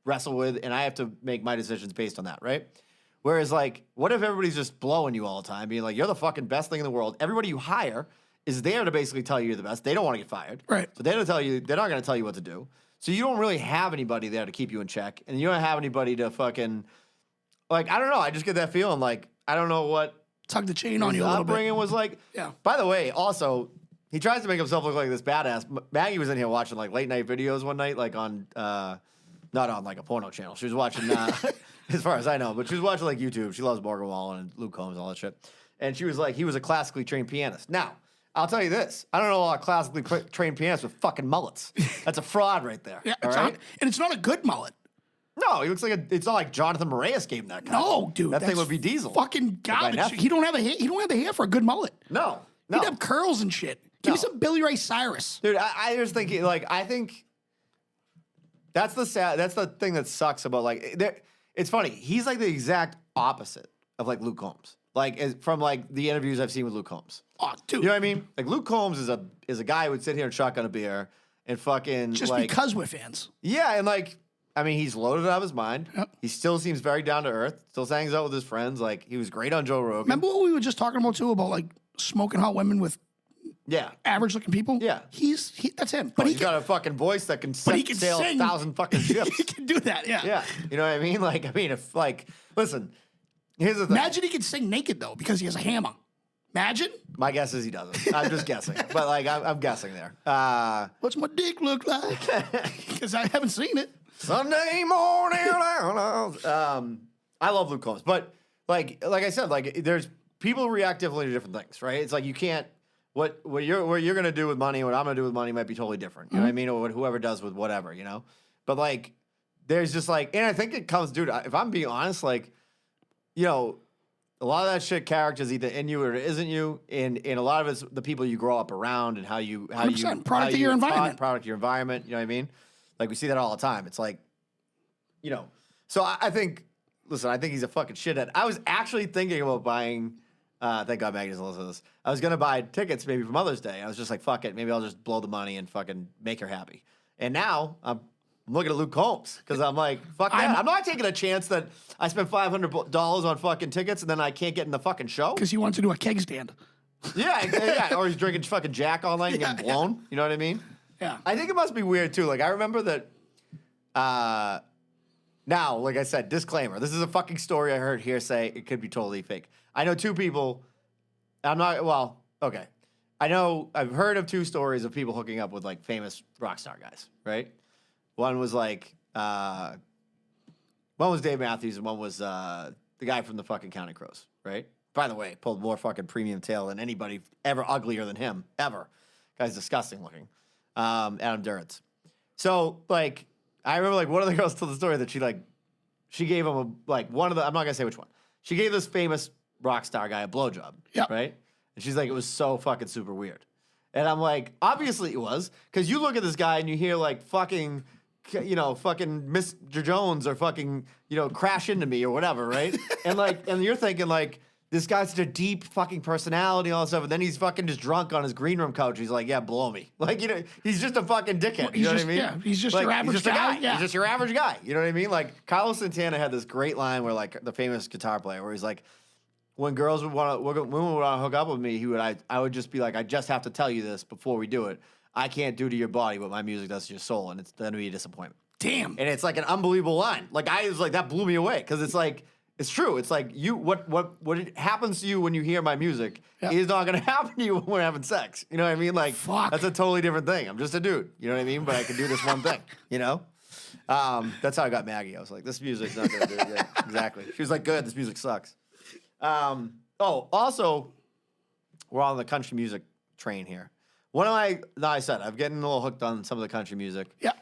B: wrestle with and I have to make my decisions based on that, right? Whereas like, what if everybody's just blowing you all the time, being like, you're the fucking best thing in the world. Everybody you hire is there to basically tell you you're the best. They don't want to get fired.
C: Right.
B: So they're not going to tell you what to do. So you don't really have anybody there to keep you in check. And you don't have anybody to fucking, like, I don't know. I just get that feeling like, I don't know what.
C: Tug the chain on you a little bit.
B: Upbringing was like.
C: Yeah.
B: By the way, also, he tries to make himself look like this badass. Maggie was in here watching like late night videos one night, like on, not on like a porno channel. She was watching, as far as I know, but she was watching like YouTube. She loves Morgan Wallen and Luke Combs and all that shit. And she was like, he was a classically trained pianist. Now, I'll tell you this. I don't know a lot of classically trained pianists with fucking mullets. That's a fraud right there.
C: Yeah,
B: all right?
C: and it's not a good mullet.
B: No, he looks like it's not like Jonathan Moraes gave him that cut.
C: No, dude.
B: That thing would be Diesel.
C: Fucking garbage.
B: nephew.
C: He don't have the hair for a good mullet.
B: No.
C: He'd have curls and shit. Give me
B: No.
C: some Billy Ray Cyrus.
B: Dude, I just think I think that's the thing that sucks about it's funny. He's like the exact opposite of like Luke Combs. From like the interviews I've seen with Luke Combs.
C: Oh, dude.
B: You know what I mean? Like Luke Combs is a guy who would sit here and shotgun a beer and fucking
C: Just because we're fans.
B: Yeah, and I mean, he's loaded out of his mind.
C: Yep.
B: He still seems very down to earth. Still hangs out with his friends. Like he was great on Joe Rogan.
C: Remember what we were just talking about too, about like smoking hot women with
B: Yeah.
C: average looking people?
B: Yeah.
C: That's him. But
B: He's got a fucking voice that can
C: he can
B: sail
C: sing.
B: 1,000 fucking ships.
C: he can do that, yeah.
B: Yeah. You know what I mean? Listen, here's the thing.
C: Imagine he could sing naked though, because he has a hammer. Imagine.
B: My guess is he doesn't. I'm just guessing. But I'm guessing there.
C: What's my dick look like? Because I haven't seen it.
B: Sunday morning. I love Luke Combs. But like I said, there's people react differently to different things, right? It's like you can't what you're gonna do with money, what I'm gonna do with money might be totally different. You know what I mean? Or what whoever does with whatever, you know? But there's just and I think it comes, dude, if I'm being honest, you know, a lot of that shit character's either in you or it isn't you, and a lot of it's the people you grow up around and how you
C: 100% product of your environment.
B: Product of your environment, you know what I mean? Like we see that all the time. It's like, you know. So I think he's a fucking shithead. I was actually thinking about buying thank God Maggie doesn't listen to this. I was gonna buy tickets maybe for Mother's Day. I was just like, fuck it, maybe I'll just blow the money and fucking make her happy. And now I'm looking at Luke Combs because I'm like, fuck that. I'm not taking a chance that I spent $500 on fucking tickets and then I can't get in the fucking show.
C: Because he wants to do a keg stand.
B: Yeah. Or he's drinking fucking Jack all night and getting blown. You know what I mean?
C: Yeah.
B: I think it must be weird too. Like I remember that. Now, like I said, disclaimer. This is a fucking story I heard hearsay. It could be totally fake. I know two people. Okay. I've heard of two stories of people hooking up with like famous rock star guys, right? One was one was Dave Matthews and one was the guy from the fucking Counting Crows, right? By the way, pulled more fucking premium tail than anybody ever uglier than him, ever. Guy's disgusting looking. Adam Duritz. So, I remember, one of the girls told the story that she gave him one of the, I'm not gonna say which one. She gave this famous rock star guy a blowjob, right? And she's like, it was so fucking super weird. And I'm like, obviously it was, because you look at this guy and you hear fucking Mr. Jones or fucking, crash into me or whatever, right? and you're thinking this guy's such a deep fucking personality and all that stuff, and then he's fucking just drunk on his green room couch. He's like, yeah, blow me. He's just a fucking dickhead. You know what I mean?
C: Yeah, he's just your average guy. Yeah.
B: He's just your average guy. You know what I mean? Carlos Santana had this great line where the famous guitar player where he's like, when women would want to hook up with me, I would just be like, I just have to tell you this before we do it. I can't do to your body what my music does to your soul, and it's going to be a disappointment.
C: Damn.
B: And it's an unbelievable line. I was that blew me away because it's it's true. It's what happens to you when you hear my music is not going to happen to you when we're having sex. You know what I mean?
C: Fuck.
B: That's a totally different thing. I'm just a dude. You know what I mean? But I can do this one thing. You know? That's how I got Maggie. I was like, this music's not going to do it. Yeah, exactly. She was like, good. This music sucks. Also, we're on the country music train here. I'm getting a little hooked on some of the country music.
C: Yeah.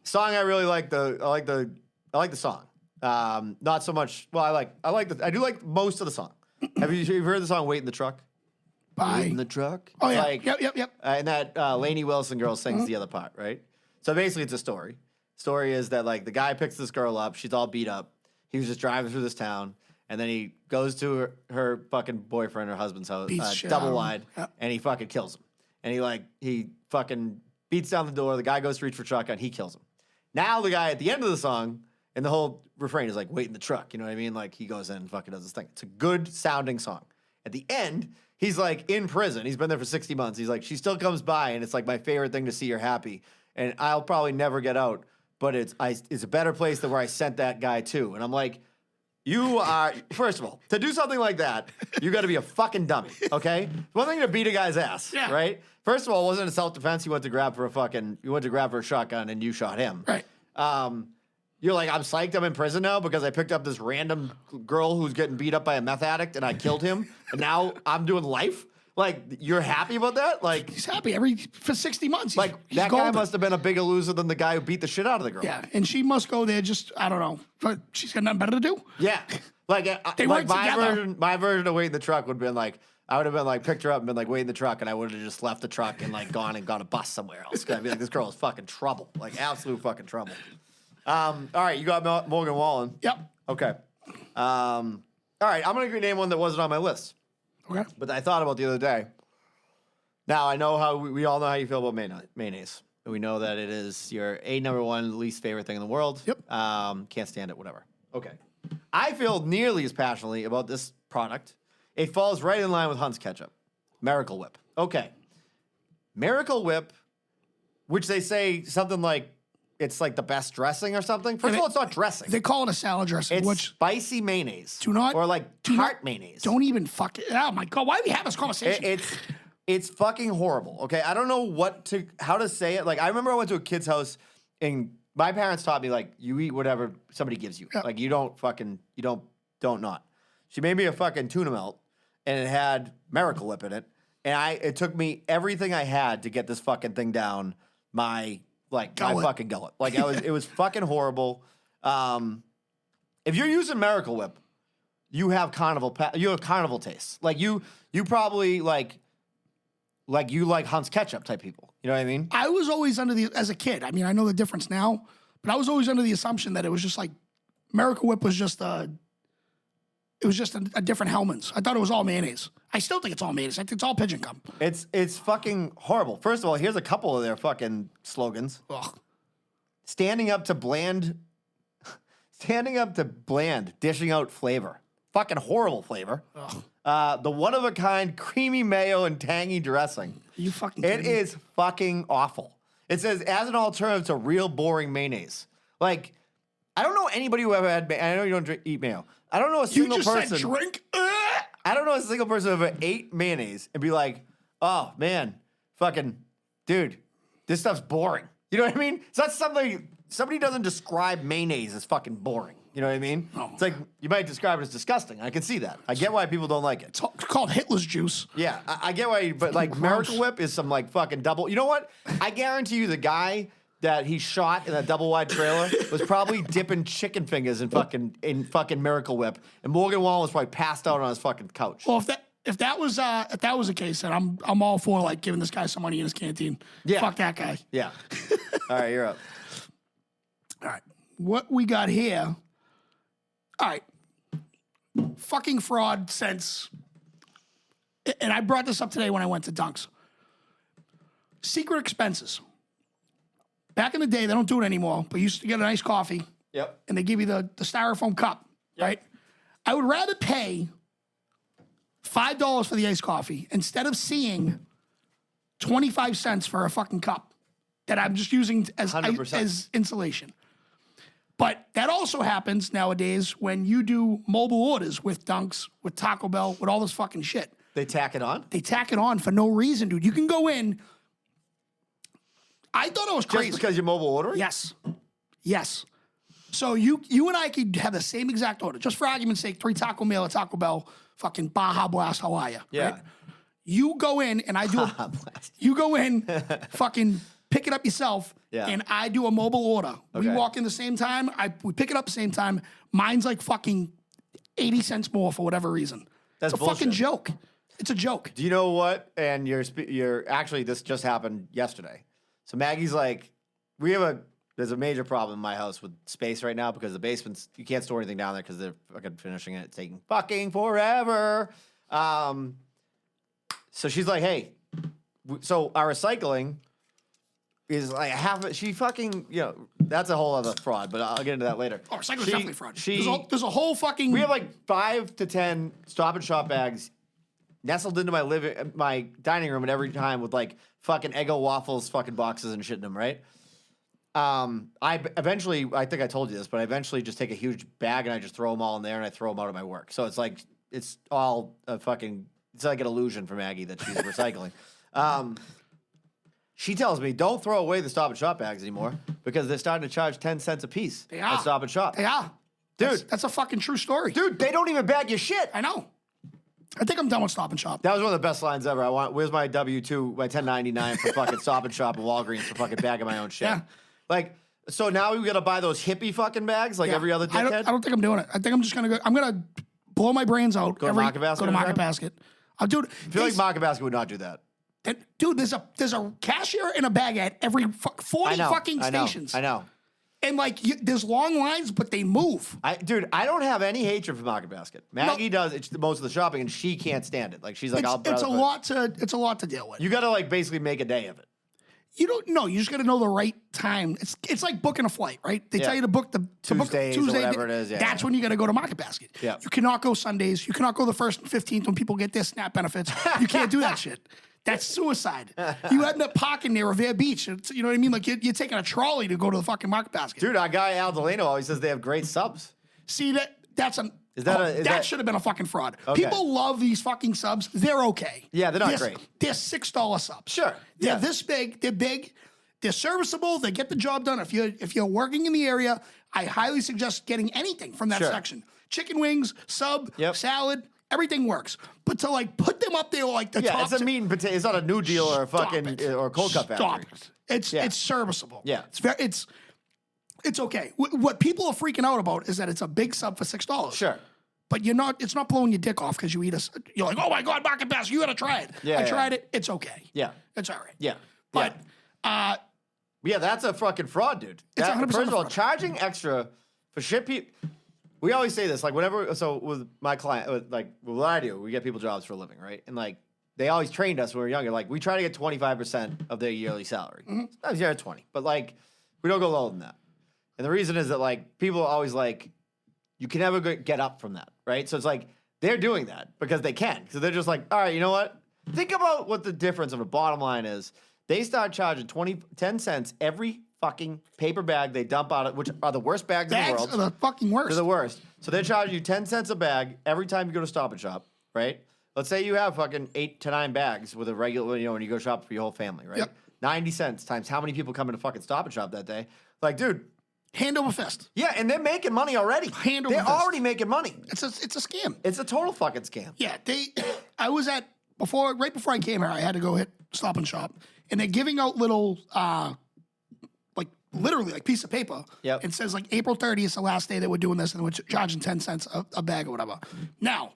B: Song I really like I like the song. Not so much. Well, I do like most of the song. Have you heard the song "Wait in the Truck"? Wait in the truck.
C: Oh yeah. Yep.
B: And that Lainey Wilson girl sings the other part, right? So basically, it's a story. Story is that the guy picks this girl up. She's all beat up. He was just driving through this town, and then he goes to her fucking boyfriend, her husband's house, double wide, and he fucking kills him. And he fucking beats down the door. The guy goes to reach for shotgun. He kills him. Now the guy at the end of the song. And the whole refrain is wait in the truck. You know what I mean? He goes in and fucking does this thing. It's a good sounding song. At the end, he's in prison. He's been there for 60 months. He's she still comes by and it's my favorite thing to see her happy. And I'll probably never get out, but it's a better place than where I sent that guy to. And I'm like, you are, first of all, to do something like that, you got to be a fucking dummy, okay? One thing to beat a guy's ass, right? First of all, it wasn't a self-defense. You went to grab for a shotgun and you shot him.
C: Right.
B: You're I'm psyched I'm in prison now because I picked up this random girl who's getting beat up by a meth addict and I killed him and now I'm doing life? Like, you're happy about that? Like,
C: He's happy for 60 months.
B: like
C: he's
B: that guy
C: golden.
B: must have been a bigger loser than the guy who beat the shit out of the girl.
C: Yeah, and she must go there just, I don't know, but she's got nothing better to do.
B: Yeah. Like,
C: They
B: like
C: work together.
B: my version of wait in the truck would have been like, I would have been like, picked her up and been like, wait in the truck, and I would have just left the truck and like gone and got a bus somewhere else. Cause I'd be like, this girl is fucking trouble. Like, absolute fucking trouble. All right, you got Morgan Wallen.
C: Yep.
B: Okay. All right, I'm gonna name one that wasn't on my list,
C: Okay.
B: but I thought about the other day. Now I know how we all know how you feel about mayonnaise. We know that it is your number one least favorite thing in the world.
C: Yep.
B: Can't stand it. Whatever. Okay. I feel nearly as passionately about this product. It falls right in line with Hunt's ketchup, Miracle Whip. Okay. Miracle Whip, which they say something like it's like the best dressing or something. First of all, it's not dressing.
C: They call it a salad dressing,
B: It's
C: which
B: spicy mayonnaise.
C: do not
B: or like
C: do
B: tart
C: not-
B: mayonnaise.
C: Don't even fuck it. Oh my god, why do we have this conversation?
B: It's fucking horrible. Okay, I don't know how to say it. Like, I remember I went to a kid's house and my parents taught me, like, you eat whatever somebody gives you.
C: Yeah.
B: Like, you don't not. She made me a fucking tuna melt and it had Miracle Whip in it. And it took me everything I had to get this fucking thing down my fucking gullet. Like, it was fucking horrible. If you're using Miracle Whip, you have carnival taste. Like, you probably like you like Hunt's ketchup type people. You know what I mean?
C: I was always as a kid, I mean, I know the difference now, but I was always under the assumption that it was just like, Miracle Whip was just a different Hellman's. I thought it was all mayonnaise. I still think it's all mayonnaise. I think it's all pigeon gum.
B: It's fucking horrible. First of all, here's a couple of their fucking slogans.
C: Ugh.
B: Standing up to bland, dishing out flavor. Fucking horrible flavor. The one-of-a-kind creamy mayo and tangy dressing.
C: Are you fucking
B: It
C: kidding me?
B: is fucking awful. It says, as an alternative to real boring mayonnaise. Like, I don't know anybody who ever had, I know you don't eat mayo. I don't know a
C: You
B: single
C: just
B: person.
C: said drink?
B: I don't know a single person who ever ate mayonnaise and be like, oh, man, fucking, dude, this stuff's boring. You know what I mean? It's not somebody doesn't describe mayonnaise as fucking boring. You know what I mean?
C: No.
B: It's like, you might describe it as disgusting. I can see that. I get why people don't like it.
C: It's called Hitler's juice.
B: Yeah, I get why, but like
C: Gross.
B: Miracle Whip is some like fucking double. You know what? I guarantee you the guy that he shot in that double wide trailer was probably dipping chicken fingers in fucking Miracle Whip, and Morgan Wallen was probably passed out on his fucking couch.
C: Well, if that was the case, then I'm all for like giving this guy some money in his canteen.
B: Yeah.
C: Fuck that guy.
B: Yeah. All right, you're up.
C: All right. What we got here. All right. Fucking fraud since. And I brought this up today when I went to Dunks. Secret expenses. Back in the day, they don't do it anymore, but you used to get a nice coffee
B: Yep.
C: and they give you the styrofoam cup, right? I would rather pay $5 for the iced coffee instead of seeing 25 cents for a fucking cup that I'm just using as
B: 100%.
C: insulation. But that also happens nowadays when you do mobile orders with Dunks, with Taco Bell, with all this fucking shit.
B: They tack it on?
C: They tack it on for no reason, dude. You can go in. I thought it was crazy.
B: Just because you're mobile ordering?
C: Yes. Yes. So you and I could have the same exact order. Just for argument's sake, 3 taco meal at Taco Bell, fucking Baja Blast, how are you?
B: Yeah.
C: Right? You go in and I do you go in, fucking pick it up yourself,
B: Yeah.
C: and I do a mobile order. We
B: Okay.
C: walk in the same time, we pick it up the same time. Mine's like fucking 80 cents more for whatever reason.
B: That's
C: it's a fucking
B: bullshit.
C: joke. It's a joke.
B: Do you know what? And you're actually, this just happened yesterday. So Maggie's like, there's a major problem in my house with space right now because the basement's, you can't store anything down there because they're fucking finishing it. It's taking fucking forever. So she's like, hey, so our recycling is like she fucking, that's a whole other fraud, but I'll get into that later.
C: Oh, recycling's definitely fraud.
B: She,
C: There's a whole fucking.
B: we have like 5 to 10 Stop and Shop bags nestled into my dining room, and every time with like fucking Eggo waffles, fucking boxes and shit in them, right? I think I told you this, but I eventually just take a huge bag and I just throw them all in there and I throw them out at my work. So it's like, it's all it's like an illusion for Maggie that she's recycling. She tells me, don't throw away the Stop and Shop bags anymore because they're starting to charge 10 cents a piece
C: They
B: at
C: are.
B: Stop and Shop.
C: They are.
B: Dude.
C: That's a fucking true story.
B: Dude, they don't even bag your shit.
C: I know. I think I'm done with Stop and Shop.
B: That was one of the best lines ever. Where's my W-2, my 1099 for fucking Stop and Shop and Walgreens for fucking bagging my own shit?
C: Yeah.
B: Like, so now we got to buy those hippie fucking bags like every other dickhead?
C: I don't think I'm doing it. I think I'm just going to go. I'm going to blow my brains out.
B: Go to Market Basket?
C: Go to Market Basket. Dude,
B: I feel like Market Basket would not do that.
C: Dude, there's a cashier and a bag at every 40 fucking stations.
B: I know.
C: And like, there's long lines, but they move.
B: Dude, I don't have any hatred for Market Basket. Maggie does most of the shopping, and she can't stand it. Like, she's like,
C: it's a lot to deal with.
B: You got to like basically make a day of it.
C: You don't know. You just got to know the right time. It's like booking a flight, right? They tell you to book the
B: Tuesday or whatever it is. Yeah,
C: that's when you got to go to Market Basket.
B: Yeah.
C: You cannot go Sundays. You cannot go the 1st and 15th when people get their SNAP benefits. You can't do that shit. That's suicide. You end up parking near Revere Beach. You know what I mean? Like you're taking a trolley to go to the fucking Market Basket.
B: Dude, our guy Al Delano always says they have great subs.
C: See that should have been a fucking fraud.
B: Okay.
C: People love these fucking subs. They're okay.
B: Yeah, they're not great.
C: They're $6 subs.
B: Sure.
C: They're this big. They're big. They're serviceable. They get the job done. If you're working in the area, I highly suggest getting anything from that section. Chicken wings, sub, salad, everything works. But to like put them up there like the top.
B: It's a meat and potato. It's not a new deal or a fucking or a cold cut factory.
C: It's serviceable.
B: Yeah.
C: It's okay. What people are freaking out about is that it's a big sub for $6.
B: Sure.
C: But it's not blowing your dick off because you're like, oh my God, Market Basket, you gotta try it. I tried it. It's okay.
B: Yeah.
C: It's all right.
B: Yeah.
C: But
B: yeah, that's a fucking fraud, dude.
C: It's 100%
B: First of all,
C: fraud.
B: charging extra for shit. We always say this, like whenever. So with my client, like what I do, we get people jobs for a living, right? And like they always trained us when we were younger. Like we try to get 25% of their yearly salary. Sometimes you're at 20, but like we don't go lower than that. And the reason is that like people are always like, you can never get up from that, right? So it's like they're doing that because they can. So they're just like, all right, you know what? Think about what the difference of the bottom line is. They start charging 10 cents every fucking paper bag they dump out, which are the worst bags in the world.
C: Bags are the fucking worst.
B: They're the worst. So they're charging you 10 cents a bag every time you go to Stop and Shop, right? Let's say you have fucking 8 to 9 bags with a regular, when you go shop for your whole family, right?
C: Yep.
B: 90 cents times how many people come into fucking Stop and Shop that day? Like, dude.
C: Hand over fist.
B: Yeah, and they're making money already.
C: Hand over
B: They're
C: fist.
B: already making money.
C: It's a scam.
B: It's a total fucking scam.
C: Yeah, I was right before I came here, I had to go hit Stop and Shop. And they're giving out little, like literally like piece of paper.
B: Yep.
C: It says like April 30th is the last day that we're doing this and we're charging 10 cents a bag or whatever. Now,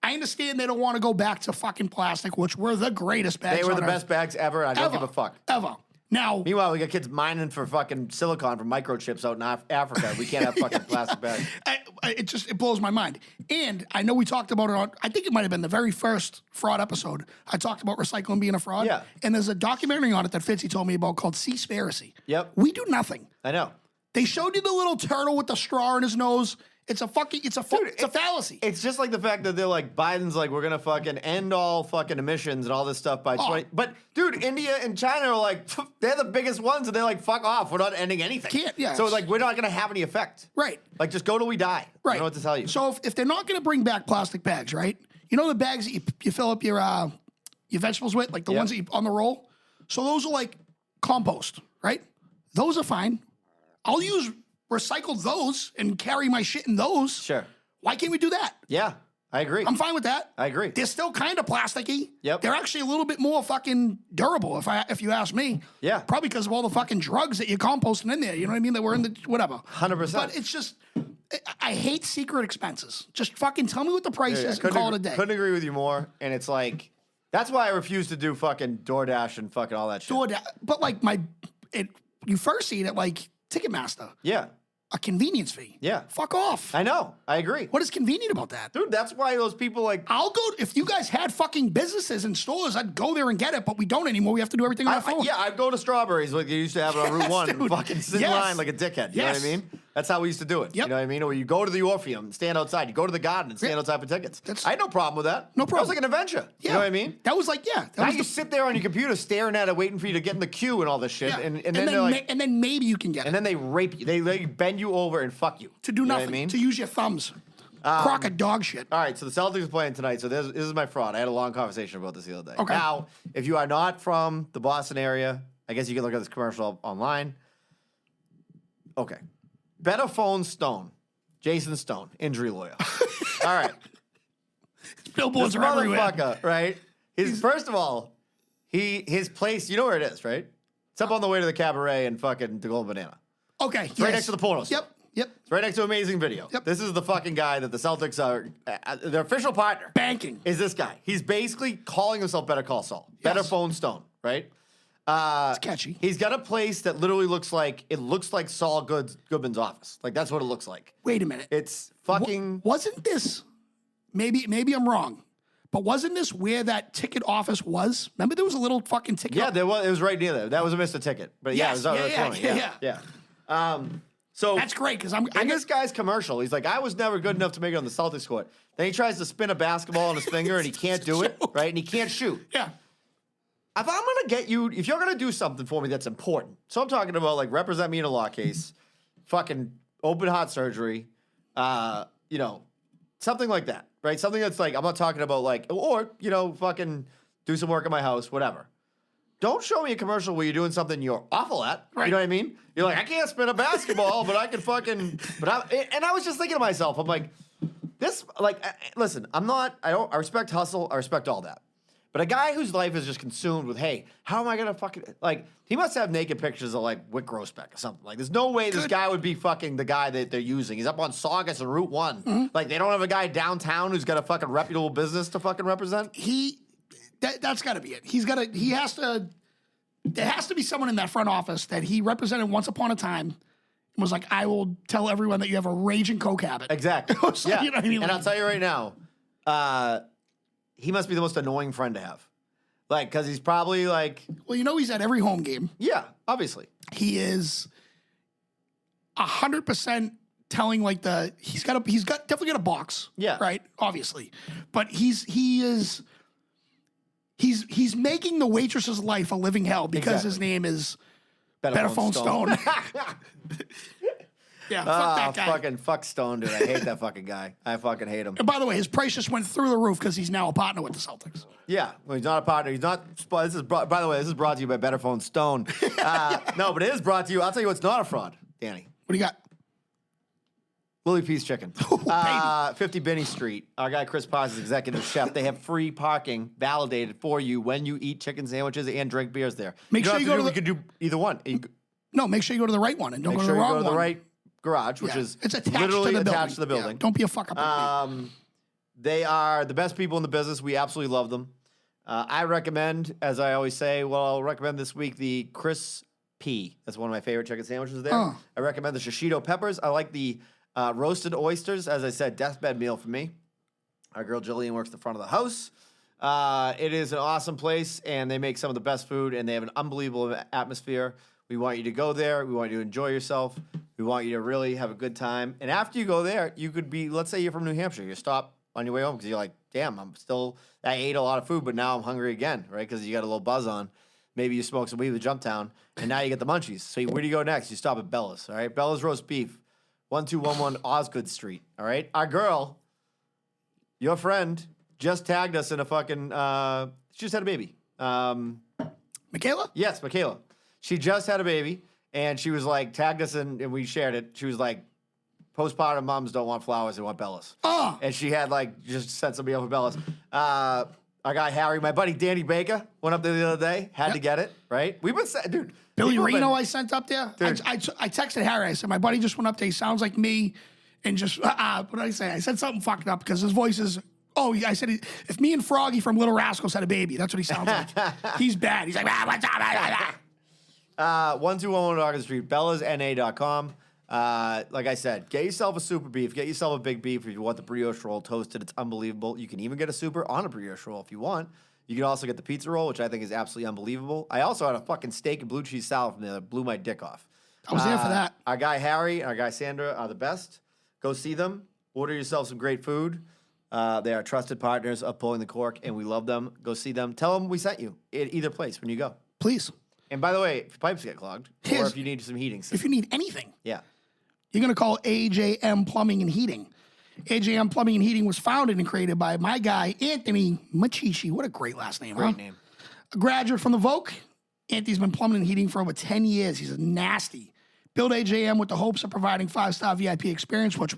C: I understand they don't want to go back to fucking plastic, which were the greatest bags.
B: They were the
C: on
B: best bags ever. I don't give a fuck.
C: Ever. Now,
B: Meanwhile, we got kids mining for fucking silicon for microchips out in Africa. We can't have fucking plastic bags.
C: It blows my mind. And I know we talked about it I think it might have been the very first fraud episode. I talked about recycling being a fraud.
B: Yeah.
C: And there's a documentary on it that Fitzy told me about called Seaspiracy.
B: Yep.
C: We do nothing.
B: I know.
C: They showed you the little turtle with the straw in his nose. It's a fallacy.
B: It's just like the fact that they're like, Biden's like, we're going to fucking end all fucking emissions and all this stuff by 20. But, dude, India and China are like, they're the biggest ones, and they're like, fuck off. We're not ending anything. So, like, we're not going to have any effect.
C: Right.
B: Like, just go till we die.
C: Right.
B: I don't know what to tell you.
C: So, if they're not going to bring back plastic bags, right? You know the bags that you fill up your vegetables with, like the ones that you on the roll? So, those are like compost, right? Those are fine. I'll recycle those and carry my shit in those.
B: Sure.
C: Why can't we do that?
B: Yeah, I agree.
C: I'm fine with that.
B: I agree.
C: They're still kind of plasticky.
B: Yep.
C: They're actually a little bit more fucking durable, if you ask me.
B: Yeah.
C: Probably because of all the fucking drugs that you're composting in there. You know what I mean? That were in the whatever.
B: 100%.
C: But it's just, I hate secret expenses. Just fucking tell me what the price is and call it a day.
B: Couldn't agree with you more. And it's like, that's why I refuse to do fucking DoorDash and fucking all that shit.
C: But like you first see it at like Ticketmaster.
B: Yeah.
C: A convenience fee.
B: Yeah.
C: Fuck off.
B: I know. I agree.
C: What is convenient about that?
B: Dude, that's why those people like...
C: I'll go... If you guys had fucking businesses and stores, I'd go there and get it, but we don't anymore. We have to do everything on our phone.
B: Yeah, I'd go to Strawberries like you used to have it on Route 1 and fucking sit in line like a dickhead. You know what I mean? That's how we used to do it.
C: Yep.
B: You know what I mean? Or you go to the Orpheum and stand outside. You go to the Garden and stand outside for tickets. I had no problem with that.
C: No problem.
B: That was like an adventure.
C: Yeah.
B: You know what I mean?
C: That was like,
B: Now you sit there on your computer staring at it, waiting for you to get in the queue and all this shit.
C: Yeah.
B: And then they're like...
C: and then maybe you can get it.
B: And then they rape you. They bend you over and fuck you.
C: To do
B: You know
C: nothing.
B: what I mean?
C: To use your thumbs. Crock of dog shit.
B: All right, so the Celtics are playing tonight. So this is my fraud. I had a long conversation about this the other day.
C: Okay.
B: Now, if you are not from the Boston area, I guess you can look at this commercial online. Okay. Better phone Stone. Jason Stone, injury lawyer. All right.
C: Billboards
B: this
C: are everywhere.
B: motherfucker, right? First of all, his place. You know where it is, right? It's up on the way to the cabaret and fucking the Golden Banana.
C: Okay.
B: It's right next to the porno store.
C: Yep.
B: It's right next to Amazing Video.
C: Yep.
B: This is the fucking guy that the Celtics are. Their official partner.
C: Banking.
B: Is this guy. He's basically calling himself Better Call Saul.
C: Yes.
B: Better Phone Stone, right?
C: It's catchy.
B: He's got a place that literally looks like Saul Goodman's office. Like that's what it looks like.
C: Wait a minute.
B: It's fucking.
C: Wasn't this? Maybe I'm wrong, but wasn't this where that ticket office was? Remember, there was a little fucking ticket.
B: Yeah, there was. It was right near there. That was a Mr. Ticket. But yeah,
C: Yes,
B: it was out of the corner. Yeah. So
C: That's great because I'm.
B: in this guy's commercial, he's like, I was never good enough to make it on the Celtics court. Then he tries to spin a basketball on his finger and he can't do it, right? And he can't shoot.
C: Yeah.
B: If I'm gonna get you, if you're gonna do something for me that's important, so I'm talking about like represent me in a law case, fucking open heart surgery, something like that, right? Something that's like I'm not talking about like, or fucking do some work in my house, whatever. Don't show me a commercial where you're doing something you're awful at.
C: Right.
B: You know what I mean? You're like, I can't spin a basketball, but I can fucking. And I was just thinking to myself, I'm like, this, like, listen, I respect hustle, I respect all that. But a guy whose life is just consumed with, hey, how am I gonna fucking, like, he must have naked pictures of like Wick Grosbeck or something. Like, there's no way this guy would be fucking the guy that they're using. He's up on Saugus and Route 1.
C: Mm-hmm.
B: Like, they don't have a guy downtown who's got a fucking reputable business to fucking represent.
C: That's got to be it. There has to be someone in that front office that he represented once upon a time and was like, I will tell everyone that you have a raging coke habit.
B: Exactly.
C: So,
B: yeah.
C: you know what I mean?
B: And I'll tell you right now, he must be the most annoying friend to have. Like, because he's probably like.
C: Well, he's at every home game.
B: Yeah, obviously.
C: He is 100% telling like he's definitely got a box.
B: Yeah.
C: Right. Obviously, but he's making the waitress's life a living hell because his name is Better Phone Stone. Yeah, fuck that guy.
B: Fuck Stone, dude. I hate that fucking guy. I fucking hate him.
C: And by the way, his price just went through the roof because he's now a partner with the Celtics.
B: Yeah, well, he's not a partner. He's not. By the way, this is brought to you by Better Phone Stone. No, but it is brought to you. I'll tell you what's not a fraud, Danny.
C: What do you got?
B: Lily Peace Chicken.
C: Oh,
B: 50 Binney Street. Our guy Chris Paz is executive chef. They have free parking validated for you when you eat chicken sandwiches and drink beers there.
C: Make sure you go to
B: We could do either one.
C: No, make sure you go to the right one and don't go to the
B: Make sure
C: wrong
B: you go to the
C: one.
B: right garage, which is
C: it's attached
B: literally
C: to the
B: attached to the building.
C: Yeah, don't be a fuck up.
B: They are the best people in the business. We absolutely love them. I recommend, as I always say, I'll recommend this week the Chris P. That's one of my favorite chicken sandwiches there. I recommend the shishito peppers. I like the roasted oysters. As I said, deathbed meal for me. Our girl Jillian works the front of the house. It is an awesome place, and they make some of the best food, and they have an unbelievable atmosphere. We want you to go there. We want you to enjoy yourself. We want you to really have a good time. And after you go there, you could be, let's say you're from New Hampshire. You stop on your way home because you're like, damn, I ate a lot of food, but now I'm hungry again, right? Because you got a little buzz on. Maybe you smoke some weed with Jumptown, and now you get the munchies. So where do you go next? You stop at Bella's, all right? Bella's Roast Beef, 1211 Osgood Street, all right? Our girl, your friend, just tagged us in a fucking, she just had a baby.
C: Michaela?
B: Yes, Michaela. She just had a baby, and she was like, tagged us in, and we shared it. She was like, postpartum moms don't want flowers, they want Bellas.
C: Oh.
B: And she had like, just sent somebody over Bellas. Our guy Harry, my buddy Danny Baker, went up there the other day, had to get it, right? We've been, dude.
C: Billy
B: people have
C: Reno
B: been-
C: I sent up there.
B: Dude.
C: I texted Harry. I said, my buddy just went up there. He sounds like me. And just, what did I say? I said something fucked up because his voice is, I said, if me and Froggy from Little Rascals had a baby, that's what he sounds like. He's bad. He's like, what's up?
B: 1211 Osgood Street, bellasna.com. Like I said, get yourself a super beef. Get yourself a big beef if you want the brioche roll toasted. It's unbelievable. You can even get a super on a brioche roll if you want. You can also get the pizza roll, which I think is absolutely unbelievable. I also had a fucking steak and blue cheese salad from there that blew my dick off.
C: I was there for that.
B: Our guy Harry and our guy Sandra are the best. Go see them. Order yourself some great food. They are trusted partners of Pulling the Cork, and we love them. Go see them. Tell them we sent you at either place when you go.
C: Please.
B: And by the way, if your pipes get clogged, or if you need some heating system.
C: If you need anything,
B: Yeah.
C: you're going to call AJM Plumbing and Heating. AJM Plumbing and Heating was founded and created by my guy, Anthony Machichi. What a great last name,
B: Great name.
C: A graduate from the Voc. Anthony's been plumbing and heating for over 10 years. He's a nasty Build AJM with the hopes of providing 5-star VIP experience, which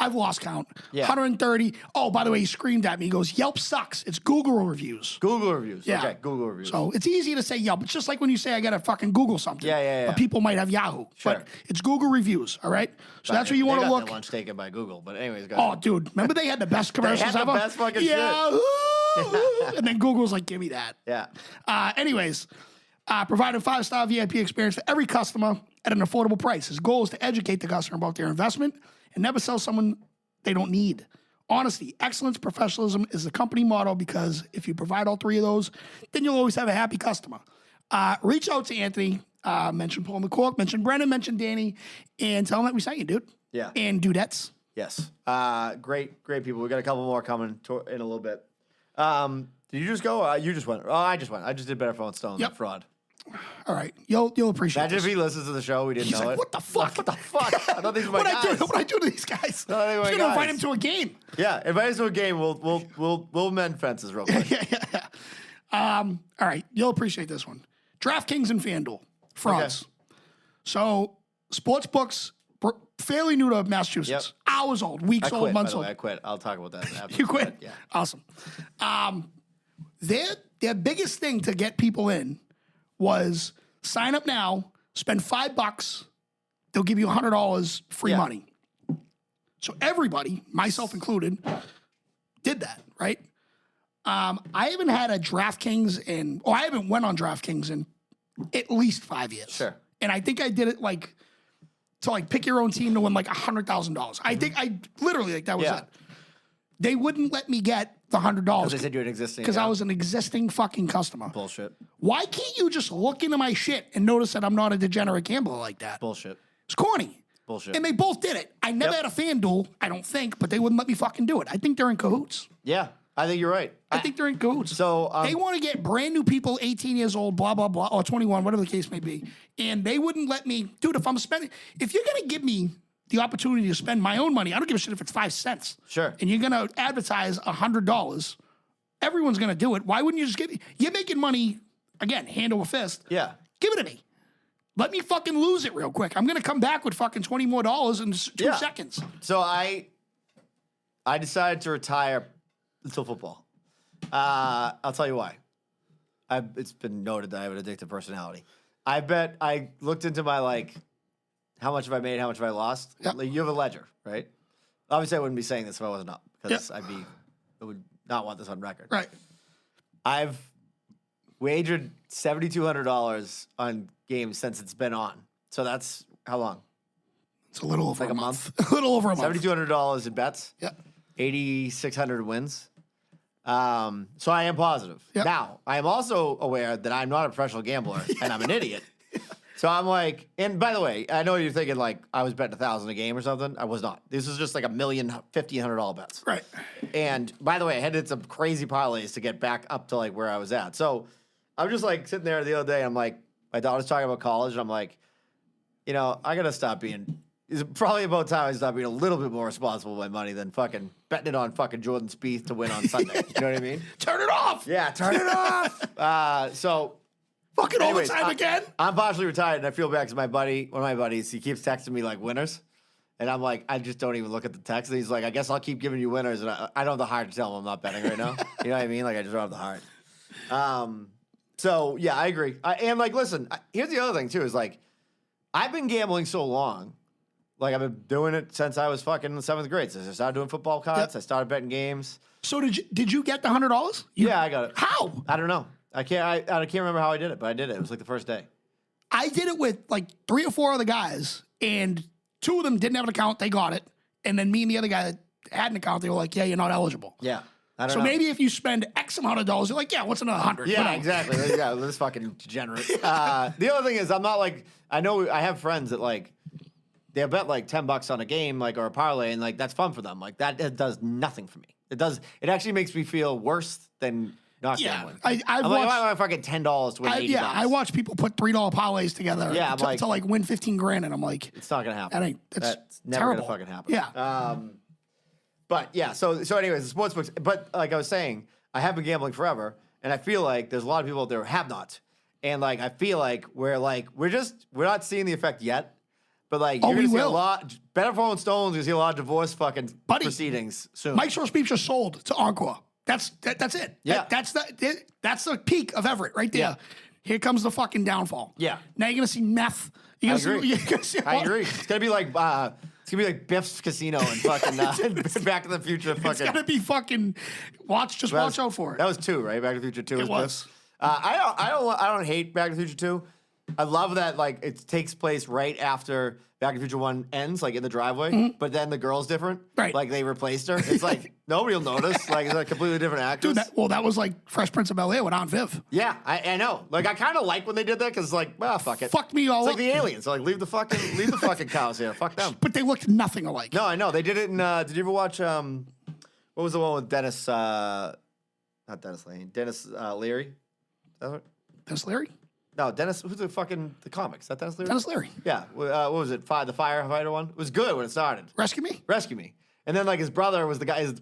C: I've lost count.
B: Yeah.
C: 130. Oh, by the way, he screamed at me. He goes, Yelp sucks. It's Google reviews.
B: Google reviews.
C: Yeah.
B: Okay, Google reviews.
C: So it's easy to say Yelp. It's just like when you say I got to fucking Google something.
B: Yeah.
C: But people might have Yahoo.
B: Sure.
C: But it's Google reviews, all right? So that's where you want to look.
B: Their lunch taken by Google, but anyways, go
C: Oh,
B: ahead.
C: dude. Remember they had the best commercials
B: the
C: ever?
B: best fucking shit.
C: Yahoo! And then Google's like, give me that.
B: Yeah.
C: Anyways, providing 5-star VIP experience for every customer at an affordable price. His goal is to educate the customer about their investment and never sell someone they don't need. Honesty, excellence, professionalism is the company motto because if you provide all three of those, then you'll always have a happy customer. Reach out to Anthony, mention Paul McCork, mention Brennan, mention Danny, and tell them that we sent you, dude.
B: Yeah.
C: And dudettes.
B: Yes. Great people. We got a couple more coming in a little bit. Did you just go? You just went. Oh, I just went. I just did better phone stone than fraud.
C: All right. You'll appreciate
B: Imagine
C: this.
B: if he listens to the show, we didn't
C: He's
B: know
C: like,
B: it.
C: what the fuck?
B: What the fuck? I thought these were my guys.
C: What I do to these guys?
B: No, they were
C: I'm
B: my
C: gonna invite
B: guys.
C: him to a game.
B: Yeah, invite us to a game. We'll mend fences real quick.
C: Yeah. All right. You'll appreciate this one. DraftKings and FanDuel. Frauds.
B: Okay.
C: So sports books, fairly new to Massachusetts.
B: Yep.
C: Hours old, weeks
B: I
C: old,
B: quit,
C: months
B: by the
C: old.
B: way. I quit. I'll talk about that after.
C: You quit?
B: Yeah.
C: Awesome. Their biggest thing to get people in was sign up now, spend $5, they'll give you $100 free
B: Yeah.
C: money. So everybody, myself included, did that, right? I haven't had a DraftKings I haven't went on DraftKings in at least 5 years.
B: Sure.
C: And I think I did it to pick your own team to win like $100,000. I think I literally that was
B: Yeah.
C: it. They wouldn't let me get the $100
B: They said you're an existing.
C: because I was an existing fucking customer.
B: Bullshit.
C: Why can't you just look into my shit and notice that I'm not a degenerate gambler like that?
B: Bullshit.
C: It's corny.
B: Bullshit.
C: And they both did it. I never had a FanDuel, I don't think, but they wouldn't let me fucking do it. I think they're in cahoots.
B: Yeah, I think you're right.
C: I think they're in cahoots.
B: So,
C: they want to get brand new people, 18 years old, blah, blah, blah, or 21, whatever the case may be. And they wouldn't let me, dude, if you're going to give me the opportunity to spend my own money, I don't give a shit if it's 5 cents.
B: Sure.
C: And you're going to advertise $100, everyone's going to do it. Why wouldn't you just give me, you're making money, again, hand over fist.
B: Yeah.
C: Give it to me. Let me fucking lose it real quick. I'm going to come back with fucking $20 more in 2 seconds.
B: So I decided to retire until football. I'll tell you why. It's been noted that I have an addictive personality. I looked into my how much have I made, how much have I lost?
C: Yep.
B: Like, you have a ledger, right? Obviously, I wouldn't be saying this if I wasn't up because I would not want this on record.
C: Right.
B: I've wagered $7,200 on games since it's been on. So that's how long?
C: It's a little over
B: Like
C: a
B: a
C: month. A little over a month.
B: $7,200 in bets.
C: Yep.
B: 8,600 wins. So I am positive.
C: Yep.
B: Now, I am also aware that I'm not a professional gambler and I'm an idiot. So I'm like, and by the way, I know you're thinking I was betting 1,000 a game or something. I was not. This was just like $1,500 bets.
C: Right.
B: And by the way, I had did some crazy parlays to get back up to where I was at. So I'm just sitting there the other day. I'm like, my daughter's talking about college, and I'm like, I gotta stop being. It's probably about time I stop being a little bit more responsible with my money than fucking betting it on fucking Jordan Spieth to win on Sunday. You know what I mean?
C: Turn it off.
B: Yeah, turn it off. So
C: Fucking
B: anyways,
C: overtime again.
B: I'm partially retired, and I feel bad because my buddy, one of my buddies, he keeps texting me winners. And I'm like, I just don't even look at the text. And he's like, I guess I'll keep giving you winners. And I don't have the heart to tell him I'm not betting right now. You know what I mean? I just don't have the heart. So, yeah, I agree. And listen, here's the other thing, too, is I've been gambling so long. I've been doing it since I was fucking in the 7th grade. So I started doing football cards.
C: Yep.
B: I started betting games.
C: So did you get the $100?
B: Yeah, I got it.
C: How?
B: I don't know. I can't remember how I did it, but I did it. It was the first day.
C: I did it with 3 or 4 other guys, and 2 of them didn't have an account. They got it. And then me and the other guy that had an account, they were like, yeah, you're not eligible.
B: Yeah. I don't
C: So
B: know.
C: maybe if you spend X amount of dollars, you're like, yeah, what's another 100?
B: Yeah,
C: Whatever.
B: exactly. Yeah, this fucking degenerate. The other thing is, I'm not I know I have friends that they'll bet $10 on a game, or a parlay, and that's fun for them. That does nothing for me. It actually makes me feel worse than not
C: Yeah,
B: gambling.
C: I've
B: I'm
C: watched.
B: why am I fucking $10 to win $80?
C: I watch people put $3 parlays together.
B: Yeah, I'm
C: to win 15 grand, and I'm like,
B: It's not gonna happen.
C: That's
B: never
C: terrible.
B: gonna fucking happen.
C: Yeah.
B: But yeah, so anyways, the sports books. But like I was saying, I have been gambling forever, and I feel like there's a lot of people out there who have not. And I feel like we're not seeing the effect yet. But like,
C: Oh,
B: you're gonna
C: we
B: see a
C: will.
B: lot. Better Phone Stones. You see a lot of divorce fucking proceedings soon.
C: Mike's Roast Beef just sold to Encore. That's it.
B: Yeah.
C: That's the peak of Everett right there.
B: Yeah.
C: Here comes the fucking downfall.
B: Yeah.
C: Now you're gonna see meth. You're
B: I
C: gonna
B: agree.
C: You're gonna see
B: I agree. It's gonna be like Biff's Casino and fucking Back to the Future.
C: It's
B: Fucking.
C: gonna be fucking. Watch out for it.
B: That was 2, right? Back to the Future 2.
C: It was.
B: Biff's. I don't hate Back to the Future 2. I love that like it takes place right after Back to the Future 1 ends, like in the driveway. But then the girl's different.
C: Right.
B: Like they replaced her. It's like nobody will notice. Like it's a completely different actress.
C: Dude, that was like Fresh Prince of Bel-Air with Aunt Viv.
B: Yeah, I know. Like I kind of like when they did that because like, well, fuck it.
C: Fucked me all
B: It's
C: up.
B: like the aliens. So, like leave the fucking cows here. Fuck them.
C: But they looked nothing alike.
B: No, I know they did it in. Did you ever watch what was the one with Dennis? Not Dennis Lane. Dennis Leary. Is that what?
C: Dennis Leary?
B: No, Dennis. Who's the comics? Is that Dennis Leary?
C: Dennis Leary.
B: Yeah. What was it? The firefighter one. It was good when it started.
C: Rescue Me?
B: Rescue Me. And then like his brother was the guy from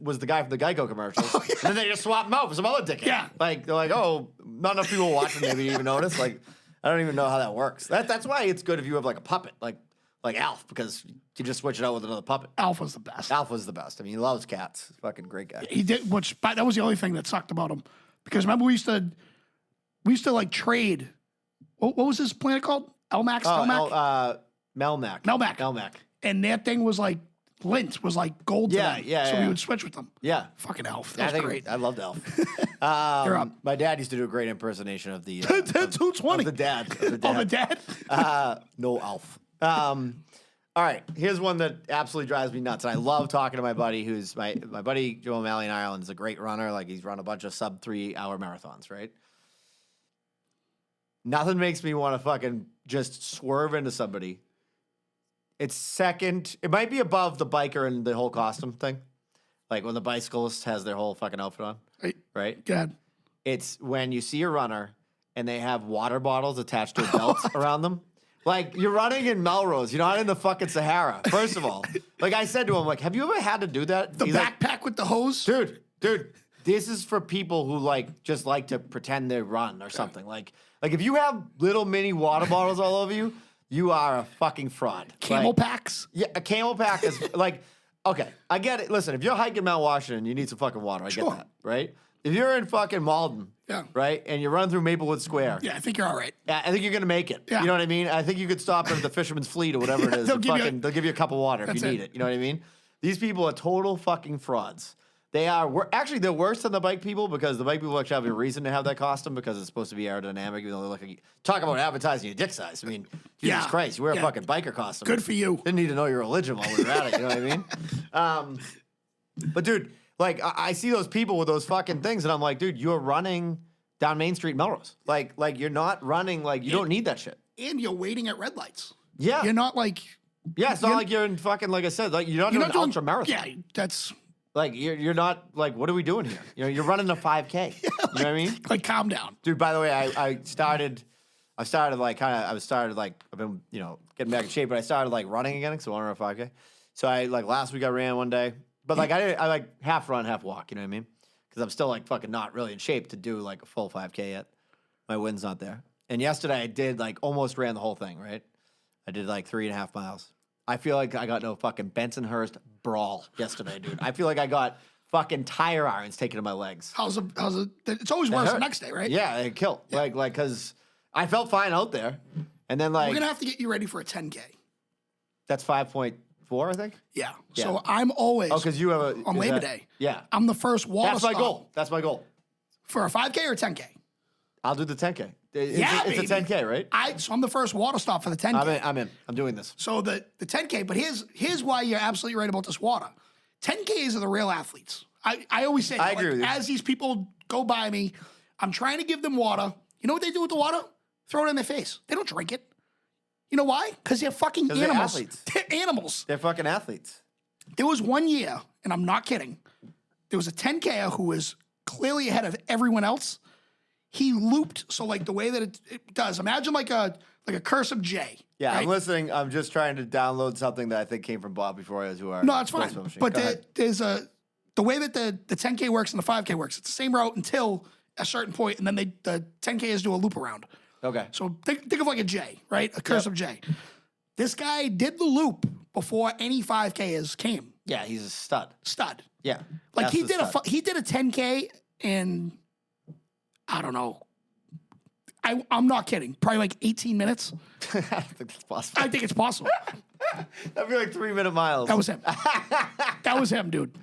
B: the Geico commercials. And then they just swapped him out for some other dickhead.
C: Yeah.
B: Like they're like, oh, not enough people watching. Maybe you even notice. Like I don't even know how that works. That's why it's good if you have like a puppet like Alf because you just switch it out with another puppet.
C: Alpha's the best.
B: Alpha's the best. I mean, he loves cats. Fucking great guy.
C: He did, but that was the only thing that sucked about him. Because remember we used to like trade. What was his planet called? Elmax? Elmac?
B: Melmac.
C: Melmac. And that thing was like lint was like gold to
B: Yeah,
C: them.
B: yeah,
C: So
B: yeah.
C: we would switch with them.
B: Yeah.
C: Fucking Elf.
B: I
C: That was great.
B: I loved Elf.
C: You're up.
B: My dad used to do a great impersonation of the
C: 220.
B: of the dad.
C: Oh, the dad?
B: No Alf. All right, here's one that absolutely drives me nuts, and I love talking to my buddy, who's my buddy Joe O'Malley in Ireland is a great runner. Like he's run a bunch of sub 3 hour marathons, right? Nothing makes me want to fucking just swerve into somebody. It's second. It might be above the biker and the whole costume thing, like when the bicyclist has their whole fucking outfit on, right?
C: Good.
B: It's when you see a runner and they have water bottles attached to a belt around them. Like, you're running in Melrose. You're not in the fucking Sahara, first of all. Like, I said to him, like, have you ever had to do that?
C: The
B: He's
C: backpack
B: like,
C: with the hose?
B: dude, this is for people who, like, just like to pretend they run or something. Like if you have little mini water bottles all over you, you are a fucking fraud.
C: Camel
B: Like,
C: packs?
B: Yeah, a camel pack is, like, okay, I get it. Listen, if you're hiking Mount Washington, you need some fucking water. I
C: Sure.
B: get that, right? If you're in fucking Malden,
C: Yeah.
B: right, and you run through Maplewood Square,
C: Yeah, I think you're all right.
B: yeah, I think you're gonna make it.
C: Yeah.
B: You know what I mean? I think you could stop at the Fisherman's Fleet or whatever it is.
C: They'll
B: and
C: give you a-
B: they'll give you a cup of water if
C: That's
B: you need
C: it.
B: it. You know what I mean? These people are total fucking frauds. They are actually they're worse than the bike people because the bike people actually have a reason to have that costume because it's supposed to be aerodynamic. Even though they look like talk about advertising your dick size. I mean, Jesus
C: Yeah.
B: Christ, you wear a
C: Yeah.
B: fucking biker costume.
C: Good for you.
B: Didn't need to know your religion while we were at it. You know what I mean? But dude, like I see those people with those fucking things, and I'm like, dude, you're running down Main Street, Melrose. Like you're not running. Like you don't need that shit.
C: And you're waiting at red lights.
B: Yeah.
C: You're not like.
B: Yeah, it's not like you're in fucking like I said, like you're not doing an ultra marathon.
C: Yeah, that's.
B: Like you're not like what are we doing here? You know, you're running a 5K. You know what I mean?
C: Like, calm down.
B: Dude, by the way, I've been, you know, getting back in shape, but I started like running again because I want to run a 5K. So I like last week I ran one day, but like I like half run, half walk, you know what I mean? Because I'm still like fucking not really in shape to do like a full 5K yet. My wind's not there. And yesterday I did like almost ran the whole thing, right? I did like 3.5 miles. I feel like I got no fucking Bensonhurst brawl yesterday, dude. I feel like I got fucking tire irons taken to my legs.
C: How's it? It's always worse the next day, right?
B: Yeah, it killed. Yeah. Like, cause I felt fine out there, and then like
C: We're gonna have to get you ready for a 10K.
B: that's 5.4, I think.
C: Yeah.
B: Yeah.
C: So I'm always.
B: Oh, because you have a
C: on
B: is
C: Labor
B: that-
C: Day.
B: Yeah,
C: I'm the first water.
B: that's my
C: stop
B: goal. That's my goal.
C: for a 5K or 10K.
B: I'll do the 10K. It's
C: baby.
B: a 10K, right?
C: So I'm the first water stop for the 10K.
B: I'm in. I'm doing this.
C: So the 10K, but here's why you're absolutely right about this water. 10Ks are the real athletes. I always say,
B: I agree with you.
C: as these people go by me, I'm trying to give them water. You know what they do with the water? Throw it in their face. They don't drink it. You know why? Because they're fucking
B: 'Cause they're
C: animals.
B: athletes.
C: They're animals.
B: They're fucking athletes.
C: There was one year, and I'm not kidding, there was a 10K who was clearly ahead of everyone else. He looped, so like the way that it does. Imagine like a cursive J.
B: Yeah,
C: right?
B: I'm listening. I'm just trying to download something that I think came from Bob before I was who are.
C: No, it's fine. But there's the way that the 10K works and the 5K works. It's the same route until a certain point, and then the 10Ks do a loop around.
B: Okay.
C: So think of like a J, right? A cursive J. This guy did the loop before any 5Kers came.
B: Yeah, he's a stud. Yeah.
C: Like
B: he did
C: a 10K in, I don't know. I'm not kidding. Probably like 18 minutes.
B: I don't think that's possible.
C: I think it's possible.
B: That'd be like 3-minute miles.
C: That was him. That was him, dude.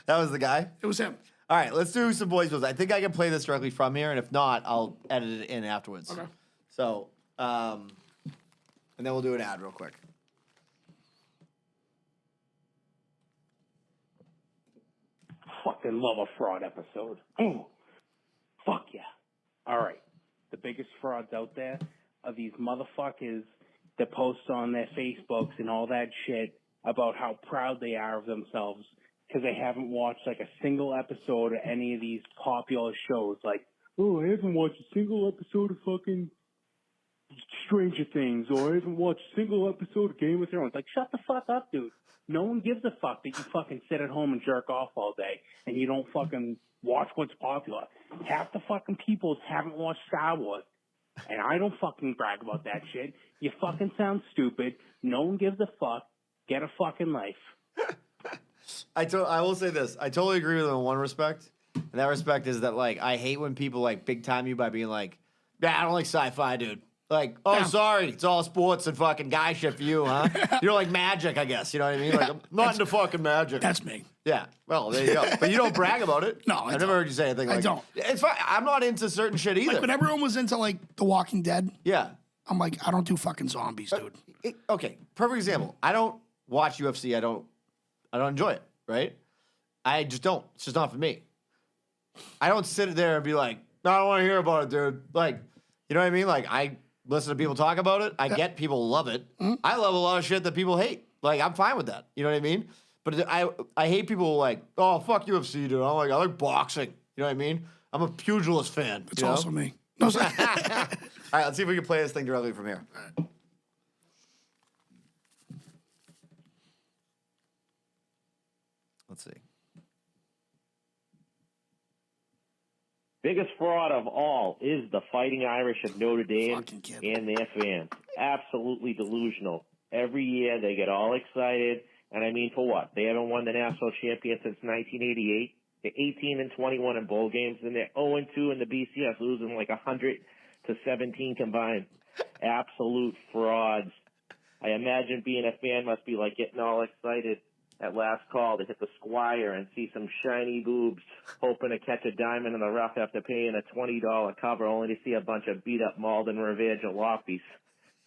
B: That was the guy?
C: It was him.
B: All right, let's do some voice I think I can play this directly from here, and if not, I'll edit it in afterwards.
C: Okay.
B: So, and then we'll do an ad real quick.
D: Fucking love a fraud episode. Ooh. Fuck yeah. All right. The biggest frauds out there are these motherfuckers that post on their Facebooks and all that shit about how proud they are of themselves because they haven't watched like a single episode of any of these popular shows. Like, oh, I haven't watched a single episode of fucking Stranger Things, or I haven't watched a single episode of Game of Thrones. Like, shut the fuck up, dude. No one gives a fuck that you fucking sit at home and jerk off all day and you don't fucking watch what's popular. Half the fucking people haven't watched Star Wars. And I don't fucking brag about that shit. You fucking sound stupid. No one gives a fuck. Get a fucking life.
B: I will say this. I totally agree with him in one respect. And that respect is that, like, I hate when people, like, big time you by being like, yeah, I don't like sci-fi, dude. Like, oh, sorry, it's all sports and fucking guy shit for you, huh? You're like magic, I guess. You know what I mean? Like, I'm not into fucking magic.
C: That's me.
B: Yeah. Well, there you go. But you don't brag about it.
C: No,
B: I've never heard you say anything like that.
C: I don't.
B: It's fine. I'm not into certain shit either.
C: Like when everyone was into like The Walking Dead.
B: Yeah.
C: I'm like, I don't do fucking zombies, dude.
B: Okay. Perfect example. I don't watch UFC. I don't enjoy it, right? I just don't. It's just not for me. I don't sit there and be like, no, I don't want to hear about it, dude. Like, you know what I mean? Like, I listen to people talk about it. I get people love it. Mm-hmm. I love a lot of shit that people hate. Like, I'm fine with that. You know what I mean? But I hate people like, oh, fuck UFC, dude. I like boxing. You know what I mean? I'm a pugilist fan.
C: It's also me. No,
B: All right, let's see if we can play this thing directly from here. Let's see.
E: Biggest fraud of all is the Fighting Irish of Notre Dame and their fans. Absolutely delusional. Every year they get all excited, and I mean for what? They haven't won the national champion since 1988. They're 18-21 in bowl games, and they're 0-2 in the BCS, losing like 100-17 combined. Absolute frauds. I imagine being a fan must be like getting all excited at last call to hit the squire and see some shiny boobs, hoping to catch a diamond in the rough after paying a $20 cover, only to see a bunch of beat-up Malden Revere jalopies.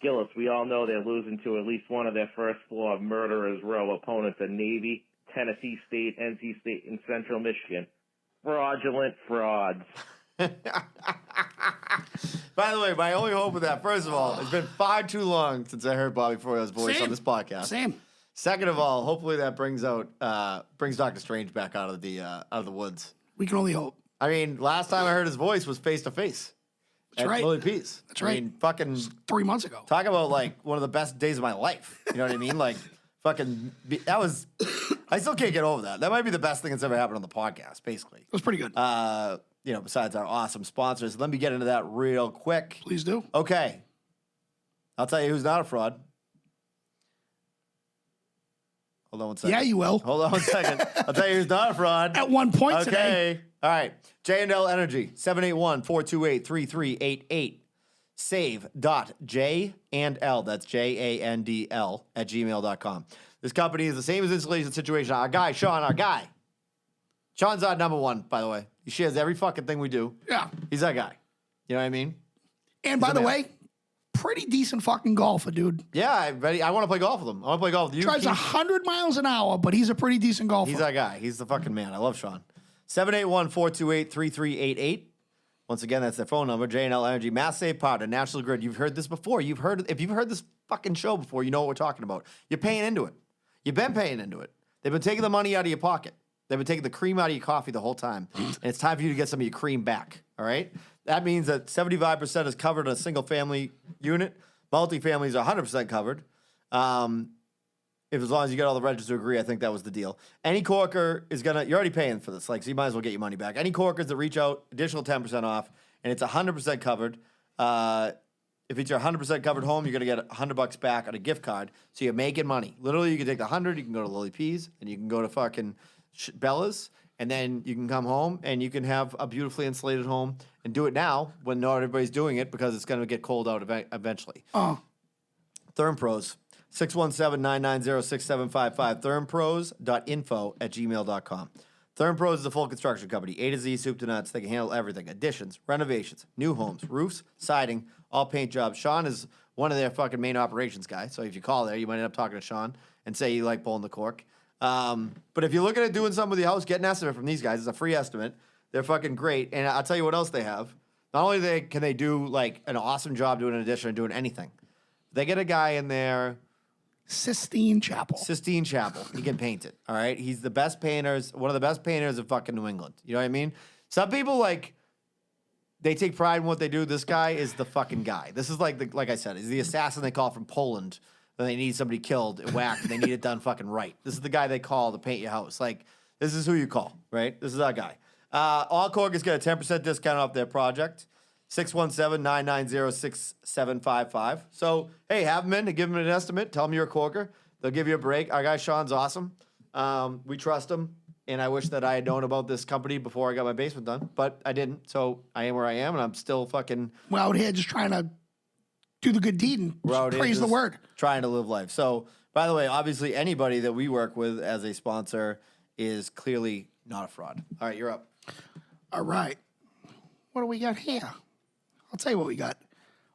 E: Gillis, we all know they're losing to at least one of their first floor of murderers row opponents at Navy, Tennessee State, NC State, and Central Michigan. Fraudulent frauds.
B: By the way, my only hope with that, first of all, it's been far too long since I heard Bobby Froyo's voice on this podcast.
C: Same.
B: Second of all, hopefully that brings Doctor Strange back out of the woods.
C: We can only hope.
B: I mean, last time I heard his voice was face to face.
C: That's right.
B: Lily Pease.
C: That's right.
B: I mean, fucking
C: 3 months ago.
B: Talk about like one of the best days of my life. You know what I mean? Like, fucking, that was. I still can't get over that. That might be the best thing that's ever happened on the podcast. Basically,
C: it was pretty good.
B: Besides our awesome sponsors, let me get into that real quick.
C: Please do.
B: Okay, I'll tell you who's not a fraud. Hold on 1 second.
C: Yeah, you will.
B: Hold on 1 second. I'll tell you who's not a fraud.
C: At one point today.
B: Okay. All right. J&L Energy, 781-428-3388. Save.J&L, that's Jandl, at gmail.com. This company is the same as Installation Situation. Our guy, Sean's our number one, by the way. He shares every fucking thing we do.
C: Yeah.
B: He's that guy. You know what I mean?
C: And by the way, pretty decent fucking golfer, dude.
B: Yeah, I want to play golf with him. I want to play golf with you.
C: Drives 100 miles an hour, but he's a pretty decent golfer.
B: He's that guy. He's the fucking man. I love Sean. 781-428-3388. Once again, that's their phone number. J&L Energy, Mass Save Partner, National Grid. You've heard this before. If you've heard this fucking show before, you know what we're talking about. You're paying into it. You've been paying into it. They've been taking the money out of your pocket. They've been taking the cream out of your coffee the whole time. And it's time for you to get some of your cream back. All right? That means that 75% is covered in a single family unit. Multifamilies are 100% covered. If as long as you get all the renters to agree, I think that was the deal. Any corker is you're already paying for this, so you might as well get your money back. Any corkers that reach out, additional 10% off, and it's 100% covered. if it's your 100% covered home, you're going to get $100 back on a gift card. So you're making money. Literally, you can take the 100, you can go to Lily P's, and you can go to fucking Bella's, and then you can come home and you can have a beautifully insulated home and do it now when not everybody's doing it because it's going to get cold out eventually.
C: Oh.
B: Thermpros, 617-990-6755, thermpros.info@gmail.com. Thermpros is a full construction company, A to Z, soup to nuts. They can handle everything. Additions, renovations, new homes, roofs, siding, all paint jobs. Sean is one of their fucking main operations guys. So if you call there, you might end up talking to Sean and say you like pulling the cork. But if you're looking at doing something with your house, get an estimate from these guys. It's a free estimate. They're fucking great. And I'll tell you what else they have. Not only can they do like an awesome job doing an addition or doing anything, they get a guy in there.
C: Sistine Chapel.
B: He can paint it. All right. He's the best painters, one of the best painters of fucking New England. You know what I mean? Some people they take pride in what they do. This guy is the fucking guy. This is like I said, he's the assassin they call from Poland. When they need somebody killed and whacked and they need it done fucking right. This is the guy they call to paint your house. Like, this is who you call, right? This is that guy. All Corkers get a 10% discount off their project. 617-990-6755. So, hey, have them in and give them an estimate. Tell them you're a Corker. They'll give you a break. Our guy Sean's awesome. We trust him. And I wish that I had known about this company before I got my basement done. But I didn't. So I am where I am, and I'm still fucking...
C: We're out here just trying to do the good deed and praise the word.
B: Trying to live life. So, by the way, obviously anybody that we work with as a sponsor is clearly not a fraud. All right, you're up.
C: All right. What do we got here? I'll tell you what we got.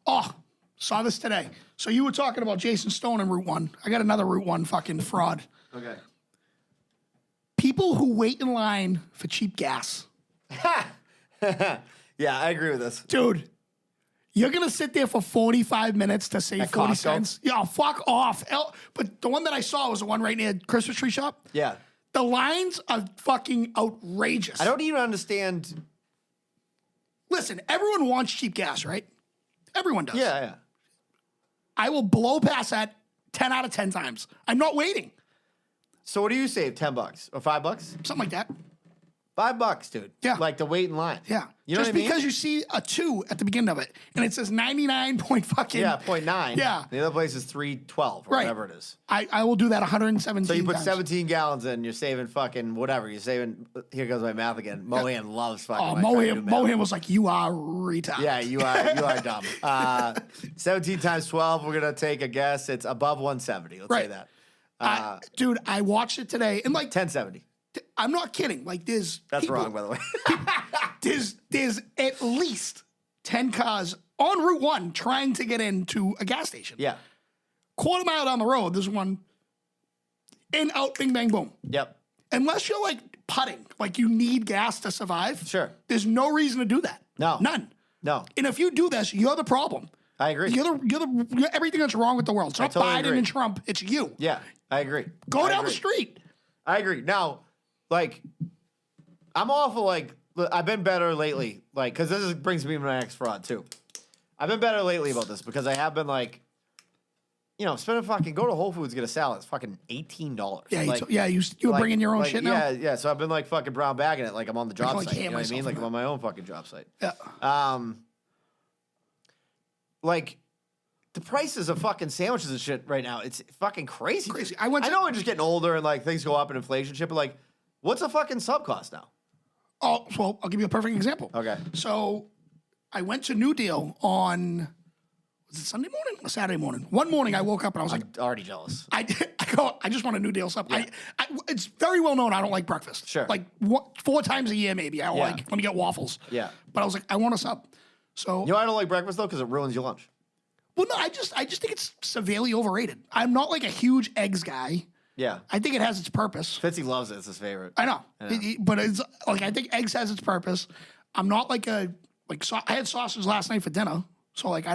C: Oh, saw this today. So you were talking about Jason Stone and Route 1. I got another Route 1 fucking fraud.
B: Okay.
C: People who wait in line for cheap gas.
B: Yeah, I agree with this.
C: Dude, you're going to sit there for 45 minutes to save 40 cents? Yeah, fuck off. But the one that I saw was the one right near Christmas Tree Shop.
B: Yeah.
C: The lines are fucking outrageous.
B: I don't even understand.
C: Listen, everyone wants cheap gas, right? Everyone does.
B: Yeah.
C: I will blow past that 10 out of 10 times. I'm not waiting.
B: So what do you save? $10 or $5?
C: Something like that.
B: $5, dude.
C: Yeah.
B: Like to wait in line.
C: Yeah.
B: You know
C: Just
B: what I mean?
C: because you see a 2 at the beginning of it, and it says 99 point fucking...
B: Yeah, 0.9.
C: Yeah.
B: The other place is 312 or
C: Right.
B: whatever it is.
C: I will do that 117
B: So you put
C: times.
B: 17 gallons in, you're saving fucking whatever. You're saving, here goes my math again. Mohan loves fucking
C: Oh,
B: when I try to do math.
C: Mohan was like, you are retarded.
B: Yeah, you are dumb. 17 times 12, we're going to take a guess. It's above 170. Let's say
C: Right.
B: that.
C: Dude, I watched it today, and like,
B: 1070.
C: I'm not kidding. Like, there's
B: That's
C: people-
B: wrong, by the way.
C: There's at least 10 cars on Route 1 trying to get into a gas station.
B: Yeah.
C: Quarter mile down the road, there's one in, out, bing, bang, boom.
B: Yep.
C: Unless you're like putting, like you need gas to survive.
B: Sure.
C: There's no reason to do that.
B: No.
C: None.
B: No.
C: And if you do this, you're the problem.
B: I agree.
C: You're everything that's wrong with the world. It's not
B: totally
C: Biden
B: agree.
C: and Trump. It's you.
B: Yeah, I agree.
C: Go
B: I
C: down
B: agree.
C: the street.
B: I agree. Now, like, I'm awful, like, I've been better lately, like, because brings me to my next fraud, too. I've been better lately about this because I have been, like, spending go to Whole Foods, get a salad. It's fucking $18.
C: Yeah, you were bringing your own shit now?
B: Yeah. So I've been, like, fucking brown bagging it like I'm on the job
C: like
B: site. You
C: ham
B: know what I mean?
C: myself
B: Like,
C: now.
B: I'm on my own fucking job site.
C: Yeah.
B: Like, the prices of fucking sandwiches and shit right now, it's fucking crazy.
C: Crazy.
B: I know we're just getting older and, like, things go up in inflation shit, but, like, what's a fucking sub cost now?
C: Oh, well, I'll give you a perfect example.
B: Okay.
C: So I went to New Deal on, was it Sunday morning or Saturday morning? One morning I woke up and I was like,
B: I'm already jealous.
C: I just want a New Deal sub.
B: Yeah.
C: It's very well known I don't like breakfast.
B: Sure.
C: Like 4 times a year maybe. Let me get waffles.
B: Yeah.
C: But I was like, I want a sub. So
B: You know why I don't like breakfast, though? Because it ruins your lunch.
C: well, no, I just think it's severely overrated. I'm not like a huge eggs guy.
B: Yeah.
C: I think it has its purpose.
B: Fitzy loves it. It's his favorite.
C: I know.
B: Yeah.
C: But it's like I think eggs has its purpose. I'm not like I had sausage last night for dinner, so like I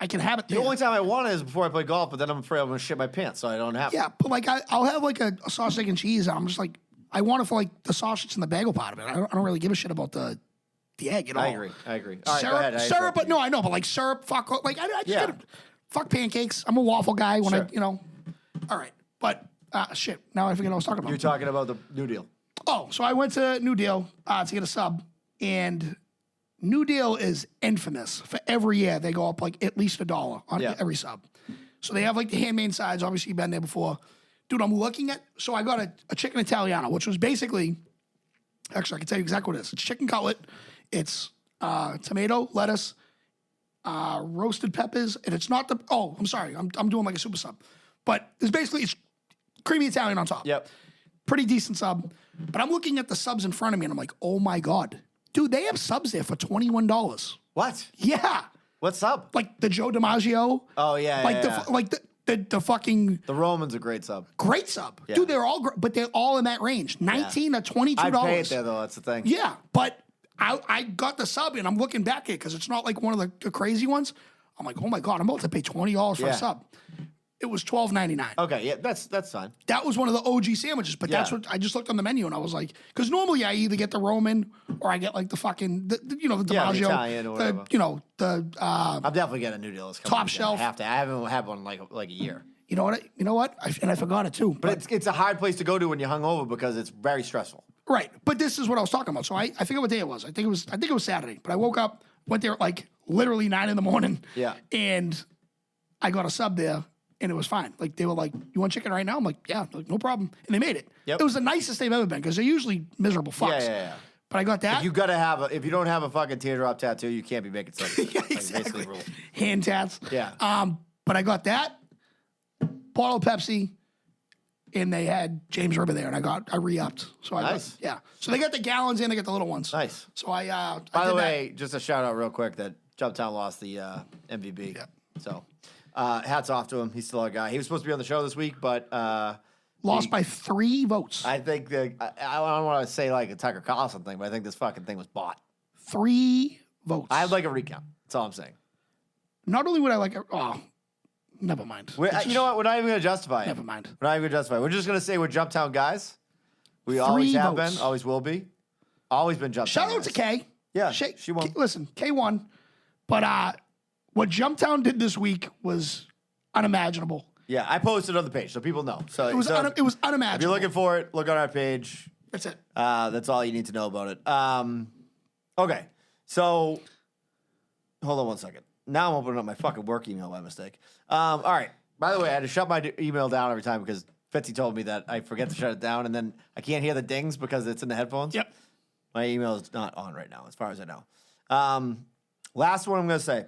C: can have it
B: The
C: there.
B: only time I want it is before I play golf, but then I'm afraid I'm going to shit my pants, so I don't have it.
C: Yeah, but like I'll have like a sausage, egg, and cheese, and I'm just like I want it for like the sausage and the bagel part of it. I don't really give a shit about the egg at all.
B: I agree. All right,
C: Syrup,
B: go ahead.
C: syrup, but no, I know, but like syrup, fuck, like I just
B: Yeah.
C: gotta, fuck pancakes. I'm a waffle guy when
B: Sure.
C: all right, but shit. Now I forget what I was talking about.
B: You're talking about the New Deal.
C: Oh, so I went to New Deal to get a sub, and New Deal is infamous for every year. They go up like at least $1 on every sub. So they have like the handmade sides. Obviously, you've been there before. Dude, I'm looking at, so I got a chicken Italiano, which was basically, actually, I can tell you exactly what it is. It's chicken cutlet. It's tomato, lettuce, roasted peppers, and it's not the, oh, I'm sorry. I'm doing like a super sub. But it's basically, it's creamy Italian on top.
B: Yep.
C: Pretty decent sub. But I'm looking at the subs in front of me, and I'm like, oh my God. Dude, they have subs there for $21.
B: What?
C: Yeah.
B: What's up?
C: Like the Joe DiMaggio.
B: Oh, yeah,
C: like
B: yeah.
C: Like the fucking
B: The Roman's a great sub.
C: great sub.
B: Yeah.
C: Dude, they're all great, but they're all in that range. $19 to $22.
B: I'd pay it there, though. That's the thing.
C: Yeah, but I got the sub, and I'm looking back at it because it's not like one of the crazy ones. I'm like, oh my God, I'm about to pay $20 for a sub. It was $12.99.
B: Okay, yeah, that's fine.
C: That was one of the OG sandwiches, but that's what I just looked on the menu and I was like, because normally I either get the Roman or I get like the fucking, the DiMaggio,
B: Italian or whatever.
C: I'm
B: definitely getting a New Deal.
C: Top shelf.
B: I haven't had one like a year.
C: You know what? I forgot it too.
B: But it's a hard place to go to when you're hungover because it's very stressful.
C: Right, but this is what I was talking about. So I forget what day it was. I think it was Saturday. But I woke up, went there at like literally 9 a.m.
B: Yeah.
C: And I got a sub there. And it was fine. Like, they were like, you want chicken right now? I'm like, yeah, like, no problem. And they made it.
B: Yep.
C: It was the nicest they've ever been because they're usually miserable fucks.
B: Yeah.
C: But I got that.
B: If you don't have a fucking teardrop tattoo, you can't be making subs.
C: Yeah,
B: Like,
C: exactly.
B: basically rule.
C: Hand tats.
B: Yeah.
C: But I got that, bottle of Pepsi, and they had James River there, and I re-upped. So
B: Nice.
C: So they got the gallons and they got the little ones.
B: Nice.
C: So I
B: By
C: did
B: the
C: that.
B: way, just a shout out real quick that Jumptown lost the MVP.
C: Yeah.
B: So hats off to him. He's still our guy. He was supposed to be on the show this week, but
C: Lost by 3 votes.
B: I think I don't want to say like a Tucker Carlson thing, but I think this fucking thing was bought.
C: 3 votes.
B: I'd like a recount. That's all I'm saying.
C: Not only would I like it, never mind.
B: You know what? We're not even going to justify it.
C: Never mind.
B: We're not even going to justify it. We're just going to say we're Jumptown guys. We always have
C: votes.
B: been, always will be. Always been Jumptown
C: Shout out
B: guys.
C: to Kay.
B: Yeah, she won.
C: Listen, Kay won. But what Jumptown did this week was unimaginable.
B: Yeah, I posted on the page so people know. So
C: It was unimaginable.
B: If you're looking for it, look on our page.
C: That's it.
B: That's all you need to know about it. Okay, so hold on one second. Now I'm opening up my fucking work email by mistake. All right. By the way, I had to shut my email down every time because Fitzy told me that I forget to shut it down, and then I can't hear the dings because it's in the headphones.
C: Yep.
B: My email is not on right now, as far as I know. Last one I'm going to say.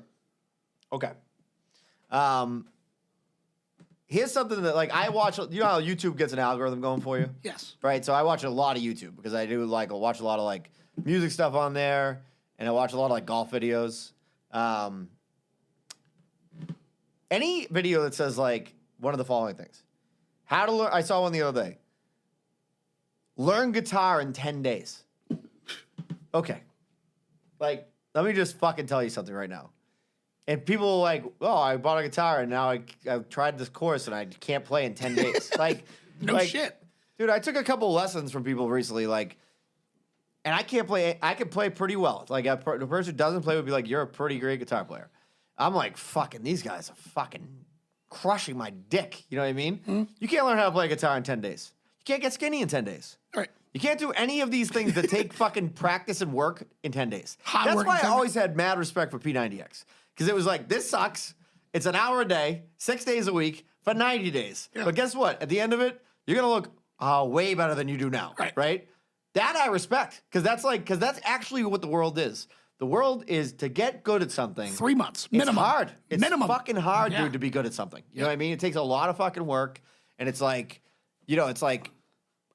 B: Okay. Here's something that, like, I watch. You know how YouTube gets an algorithm going for you?
C: Yes.
B: Right? So I watch a lot of YouTube because I watch a lot of, like, music stuff on there, and I watch a lot of, like, golf videos. Any video that says, like, one of the following things. How to learn. I saw one the other day. Learn guitar in 10 days. Okay. Like, let me just fucking tell you something right now. And people are like, oh, I bought a guitar and now I've tried this course and I can't play in 10 days. Like,
C: No shit.
B: Dude, I took a couple lessons from people recently, like, and I can play pretty well. Like, the person who doesn't play would be like, you're a pretty great guitar player. I'm like, fucking, these guys are fucking crushing my dick. You know what I mean? Mm-hmm. You can't learn how to play guitar in 10 days. You can't get skinny in 10 days.
C: Right.
B: You can't do any of these things that take fucking practice and work in 10 days.
C: Hard
B: That's
C: work
B: why
C: in
B: I
C: 10
B: always had mad respect for P90X. Because it was like, this sucks. It's an hour a day, 6 days a week, for 90 days.
C: Yeah.
B: But guess what? At the end of it, you're going to look way better than you do now. Right? That I respect. Because that's actually what the world is. The world is to get good at something.
C: 3 months. Minimum.
B: It's hard. It's
C: minimum.
B: fucking hard,
C: Yeah.
B: dude, to be good at something. You know what I mean? It takes a lot of fucking work. And it's like, it's like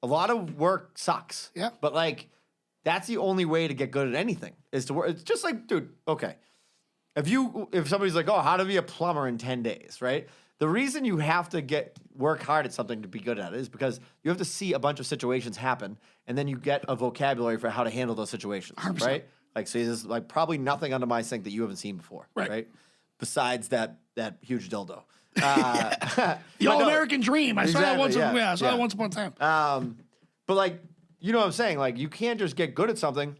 B: a lot of work sucks.
C: Yeah.
B: But like, that's the only way to get good at anything is to work. It's just like, dude, okay. If somebody's like, oh, how to be a plumber in 10 days, right? The reason you have to work hard at something to be good at it is because you have to see a bunch of situations happen, and then you get a vocabulary for how to handle those situations,
C: 100%.
B: right? Like, so there's like probably nothing under my sink that you haven't seen before, right? Besides that huge dildo.
C: The all-American dream. I saw that once. I saw that once upon a time.
B: But like, you know what I'm saying? Like, you can't just get good at something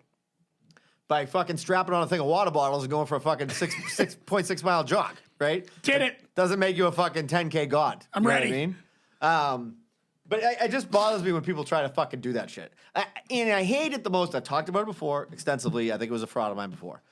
B: by fucking strapping on a thing of water bottles and going for a fucking 6.6 mile jog, right?
C: Get it.
B: Doesn't make you a fucking 10K god.
C: I'm
B: you know
C: ready.
B: What I mean? But it just bothers me when people try to fucking do that shit. And I hate it the most. I talked about it before extensively. I think it was a fraud of mine before.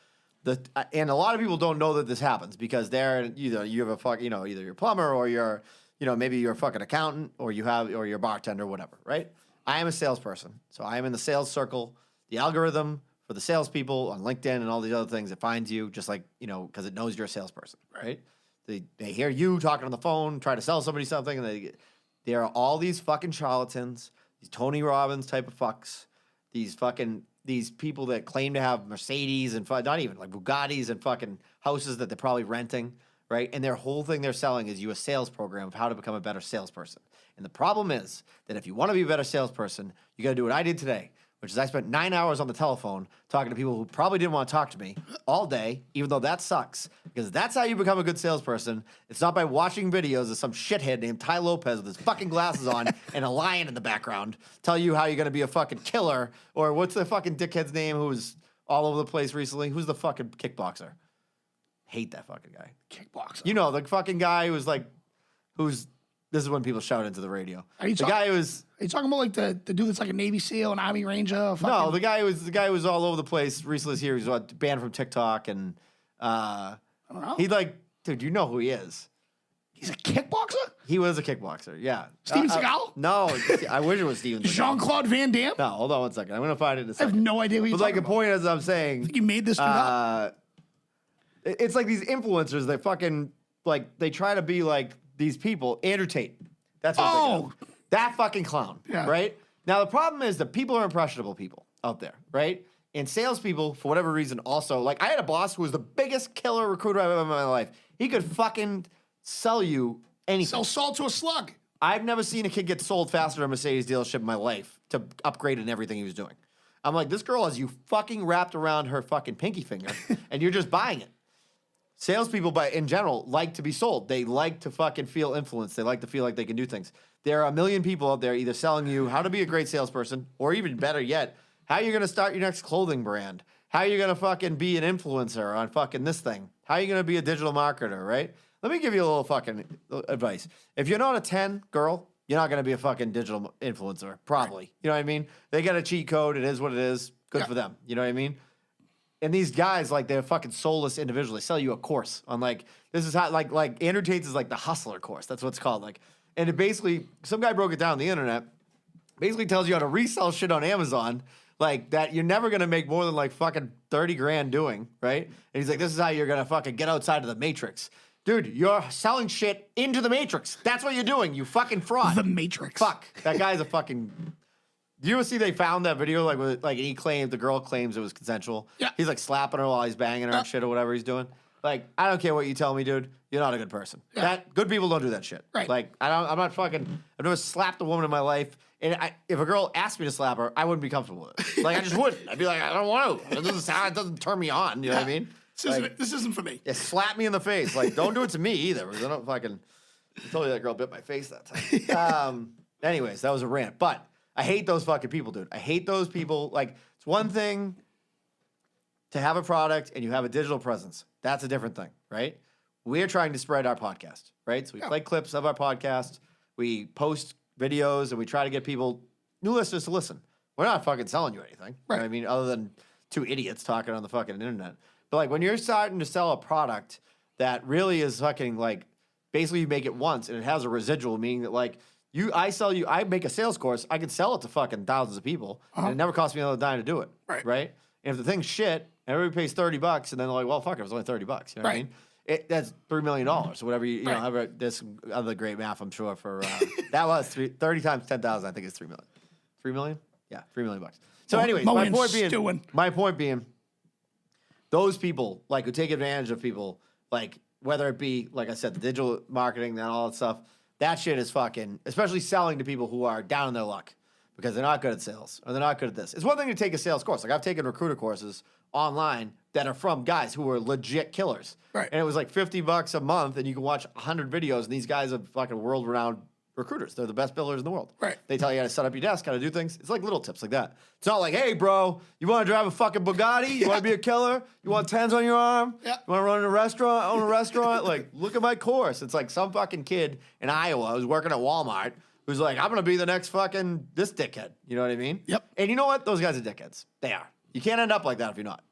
B: And a lot of people don't know that this happens because they're either you have a either you're a plumber or you're maybe you're a fucking accountant or you're a bartender or whatever, right? I am a salesperson, so I am in the sales circle. The algorithm for the salespeople on LinkedIn and all these other things, it finds you just like because it knows you're a salesperson, right? They hear you talking on the phone, try to sell somebody something, and there are all these fucking charlatans, these Tony Robbins type of fucks, these people that claim to have Mercedes and not even like Bugattis and fucking houses that they're probably renting, right? And their whole thing they're selling is you a sales program of how to become a better salesperson. And the problem is that if you want to be a better salesperson, you got to do what I did today, which is I spent 9 hours on the telephone talking to people who probably didn't want to talk to me all day, even though that sucks, because that's how you become a good salesperson. It's not by watching videos of some shithead named Ty Lopez with his fucking glasses on and a lion in the background tell you how you're going to be a fucking killer, or what's the fucking dickhead's name who was all over the place recently? Who's the fucking kickboxer? Hate that fucking guy.
C: Kickboxer.
B: You know, the fucking guy this is when people shout into the radio. Are you talking
C: about like the dude that's like a Navy SEAL, an Army Ranger?
B: No, the guy who was all over the place recently this year. He was banned from TikTok and
C: I don't know.
B: He dude, you know who he is.
C: He's a kickboxer?
B: He was a kickboxer, yeah.
C: Steven Seagal?
B: No, I wish it was Steven Seagal.
C: Jean-Claude Van Damme?
B: No, hold on one second. I'm gonna find it in a second.
C: I have no idea what you're talking about.
B: But the point is, I'm saying,
C: I think you made this dude up.
B: It's like these influencers that fucking they try to be like these people. Andrew Tate. That's what I'm thinking of. That fucking clown, right? Now, the problem is that people are impressionable people out there, right? And salespeople, for whatever reason, also, I had a boss who was the biggest killer recruiter I've ever met in my life. He could fucking sell you anything.
C: Sell salt to a slug.
B: I've never seen a kid get sold faster at a Mercedes dealership in my life to upgrade in everything he was doing. I'm like, this girl has you fucking wrapped around her fucking pinky finger, and you're just buying it. Salespeople, in general, like to be sold. They like to fucking feel influenced. They like to feel like they can do things. There are a million people out there either selling you how to be a great salesperson, or even better yet, how you're going to start your next clothing brand. How you're going to fucking be an influencer on fucking this thing. How you're going to be a digital marketer, right? Let me give you a little fucking advice. If you're not a 10 girl, you're not going to be a fucking digital influencer, probably. You know what I mean? They got a cheat code. It is what it is. Good for them. You know what I mean? And these guys, they're fucking soulless individuals. They sell you a course on, this is how, like Andrew Tate's is, the hustler course. That's what it's called. And it basically, some guy broke it down on the internet, basically tells you how to resell shit on Amazon, that you're never going to make more than, fucking 30 grand doing, right? And he's like, this is how you're going to fucking get outside of the matrix. Dude, you're selling shit into the matrix. That's what you're doing, you fucking fraud.
C: The Matrix.
B: Fuck. That guy's a fucking... Do you ever see they found that video? The girl claims it was consensual. Yeah. He's slapping her while he's banging her and shit or whatever he's doing. I don't care what you tell me, dude. You're not a good person. Yeah. Good people don't do that shit.
C: Right.
B: I'm not fucking, I've never slapped a woman in my life. And if a girl asked me to slap her, I wouldn't be comfortable with it. I just wouldn't. I'd be like, I don't want to. It doesn't turn me on. You know what I mean?
C: This isn't for me.
B: Yeah, slap me in the face. Don't do it to me either. Because I don't fucking, I told you that girl bit my face that time. Anyways, that was a rant. But I hate those fucking people, dude. I hate those people. It's one thing to have a product and you have a digital presence. That's a different thing, right? We're trying to spread our podcast, right? So we play clips of our podcast. We post videos and we try to get new listeners to listen. We're not fucking selling you anything. Right. You know what I mean, other than two idiots talking on the fucking internet. But when you're starting to sell a product that really is fucking basically you make it once and it has a residual, meaning that I make a sales course, I could sell it to fucking thousands of people, and it never cost me another dime to do it. Right? And if the thing's shit, everybody pays $30, and then they're like, well, fuck it was only $30. You know what I mean? That's $3 million or whatever. You know, there's some other great math, I'm sure, for that was 30 times 10,000, I think it's $3 million. $3 million? Yeah, $3 million. So, anyways, my point being, those people who take advantage of people, whether it be, like I said, the digital marketing and all that stuff. That shit is fucking, especially selling to people who are down in their luck because they're not good at sales or they're not good at this. It's one thing to take a sales course. I've taken recruiter courses online that are from guys who are legit killers. Right. And it was $50 a month and you can watch 100 videos and these guys are fucking world-renowned recruiters. They're the best billers in the world. Right. They tell you how to set up your desk, how to do things. It's little tips like that. It's not hey, bro, you want to drive a fucking Bugatti? You want to be a killer? You want tens on your arm? Yeah. You want to run a restaurant, own a restaurant? Look at my course. It's some fucking kid in Iowa who's working at Walmart who's I'm going to be the next fucking this dickhead. You know what I mean? Yep. And you know what? Those guys are dickheads. They are. You can't end up like that if you're not.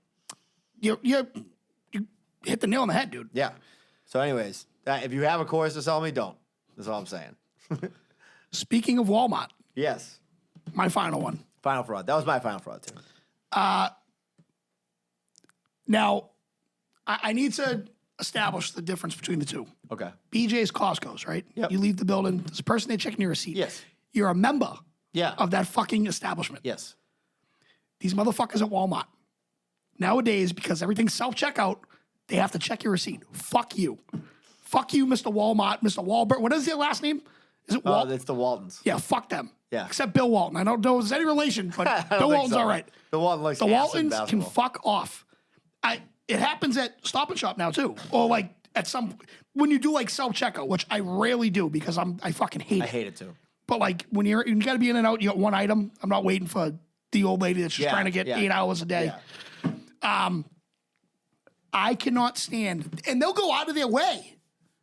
C: hit the nail on the head, dude.
B: Yeah. So, anyways, if you have a course to sell me, don't. That's all I'm saying.
C: Speaking of Walmart,
B: Yes.
C: my final one.
B: Final fraud. That was my final fraud, too.
C: Now, I need to establish the difference between the two.
B: Okay.
C: BJ's, Costco's, right?
B: Yep.
C: You leave the building. There's a person there checking your receipt.
B: Yes.
C: You're a member
B: Yeah.
C: of that fucking establishment.
B: Yes.
C: These motherfuckers at Walmart. Nowadays, because everything's self-checkout, they have to check your receipt. Fuck you. Fuck you, Mr. Walmart, Mr. Walbert. What is their last name? Is it Walt?
B: It's the Waltons.
C: Yeah, fuck them.
B: Yeah.
C: Except Bill Walton. I don't know if there's any relation, but
B: I don't
C: Bill
B: think
C: Walton's
B: so.
C: all right.
B: The Walton likes
C: The
B: acid
C: Waltons can
B: basketball.
C: fuck off. It happens at Stop and Shop now too, or like at some when you do like self checkout, which I rarely do because I fucking hate
B: I
C: it.
B: hate it, too.
C: But like when you got to be in and out, you got one item. I'm not waiting for the old lady that's just
B: Yeah,
C: trying to get
B: yeah.
C: 8 hours a day.
B: Yeah.
C: I cannot stand, and they'll go out of their way.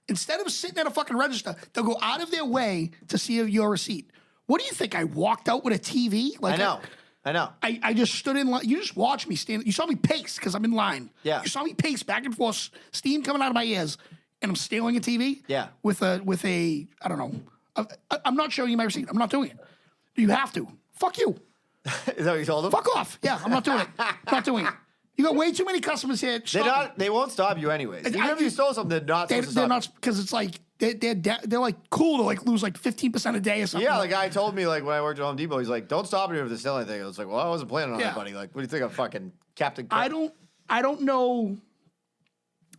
C: Instead of sitting at a fucking register, they'll go out of their way to see your receipt. What do you think? I walked out with a TV? Like
B: I know.
C: I just stood in line. You just watched me stand. You saw me pace because I'm in line.
B: Yeah.
C: You saw me pace back and forth, steam coming out of my ears, and I'm stealing a TV.
B: Yeah.
C: With a I don't know. I'm not showing you my receipt. I'm not doing it. You have to. Fuck you.
B: Is that what you told them?
C: Fuck off. Yeah, I'm not doing it. I'm not doing it. You got way too many customers here.
B: They won't stop you anyways. Even if you stole something, they're not supposed to stop
C: They're
B: you.
C: not because it's like they're like cool to like lose like 15% a day or something.
B: Yeah, the guy told me like when I worked at Home Depot, he's like, "Don't stop me if they steal anything." I was like, "Well, I wasn't planning on
C: Yeah.
B: that, buddy. Like, what do you think I'm fucking Captain Kirk?"
C: I don't know.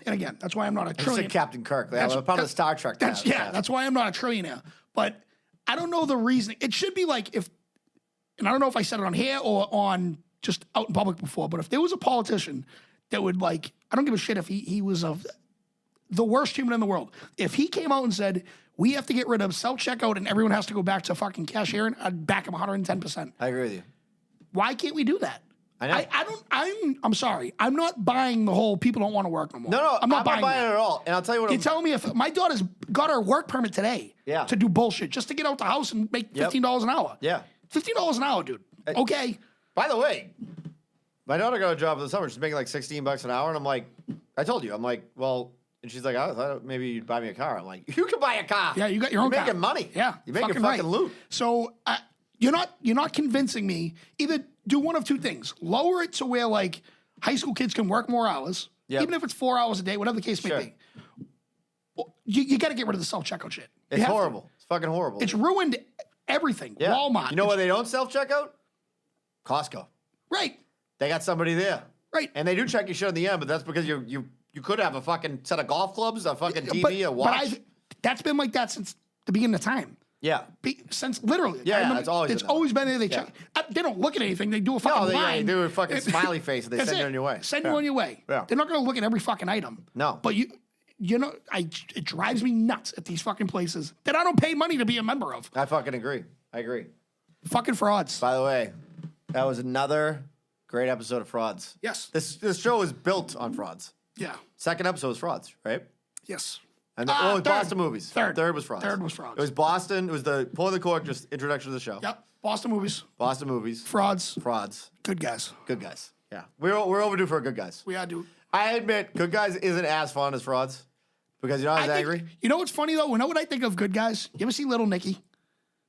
C: And again, that's why I'm not a
B: I
C: trillionaire.
B: said Captain Kirk. I'm part of the Star Trek.
C: That's
B: cast.
C: that's why I'm not a trillionaire. But I don't know the reasoning. It should be like if, and I don't know if I said it on here or on just out in public before, but if there was a politician that would like, I don't give a shit if he was the worst human in the world. If he came out and said, we have to get rid of self-checkout and everyone has to go back to fucking cashiering, I'd back him 110%.
B: I agree with you.
C: Why can't we do that?
B: I know.
C: I'm sorry. I'm not buying the whole people don't want to work no more.
B: No,
C: I'm not buying
B: it
C: that.
B: at all. And I'll tell you what.
C: You're telling me if my daughter's got her work permit today to do bullshit just to get out the house and make $15 an hour.
B: Yeah.
C: $15 an hour, dude. Okay.
B: By the way, my daughter got a job for the summer. She's making like $16 an hour, and I'm like, I told you, I'm like, well, and she's like, I thought maybe you'd buy me a car. I'm like, you can buy a car.
C: Yeah, you got your own
B: You're
C: car.
B: making money.
C: Yeah,
B: you're making fucking loot.
C: So you're not convincing me. Either do one of two things: lower it to where like high school kids can work more hours, even if it's 4 hours a day, whatever the case may be. Well, you got to get rid of the self-checkout shit.
B: It's horrible. It's fucking horrible.
C: It's ruined everything.
B: Yeah.
C: Walmart.
B: You know where they don't self-checkout? Costco.
C: Right.
B: They got somebody there.
C: Right.
B: And they do check your shit in the end, but that's because you could have a fucking set of golf clubs, a fucking TV, a watch.
C: But that's been like that since the beginning of time.
B: Yeah.
C: Since literally.
B: Yeah,
C: I remember
B: it's always
C: been there. They check. They don't look at anything. They do a fucking line.
B: they do a fucking smiley face and they
C: That's
B: send you
C: it.
B: on your way.
C: Send you on your way.
B: Yeah.
C: They're not going to look at every fucking item.
B: No.
C: But you know, it drives me nuts at these fucking places that I don't pay money to be a member of.
B: I fucking agree. I agree.
C: Fucking frauds.
B: By the way, that was another great episode of Frauds.
C: Yes.
B: This show is built on frauds.
C: Yeah.
B: Second episode was Frauds, right?
C: Yes.
B: And
C: Third.
B: Boston movies.
C: Third
B: was Frauds.
C: Third was Frauds.
B: It was Boston. It was the Pulling the Cork, just introduction to the show.
C: Yep. Boston movies.
B: Boston movies.
C: Frauds.
B: Frauds.
C: Good guys.
B: Good guys. Yeah. We're overdue for a Good Guys.
C: We gotta do.
B: I admit, Good Guys isn't as fun as Frauds because you're not as angry.
C: You know what's funny though? You know what I think of Good Guys? You ever see Little Nicky?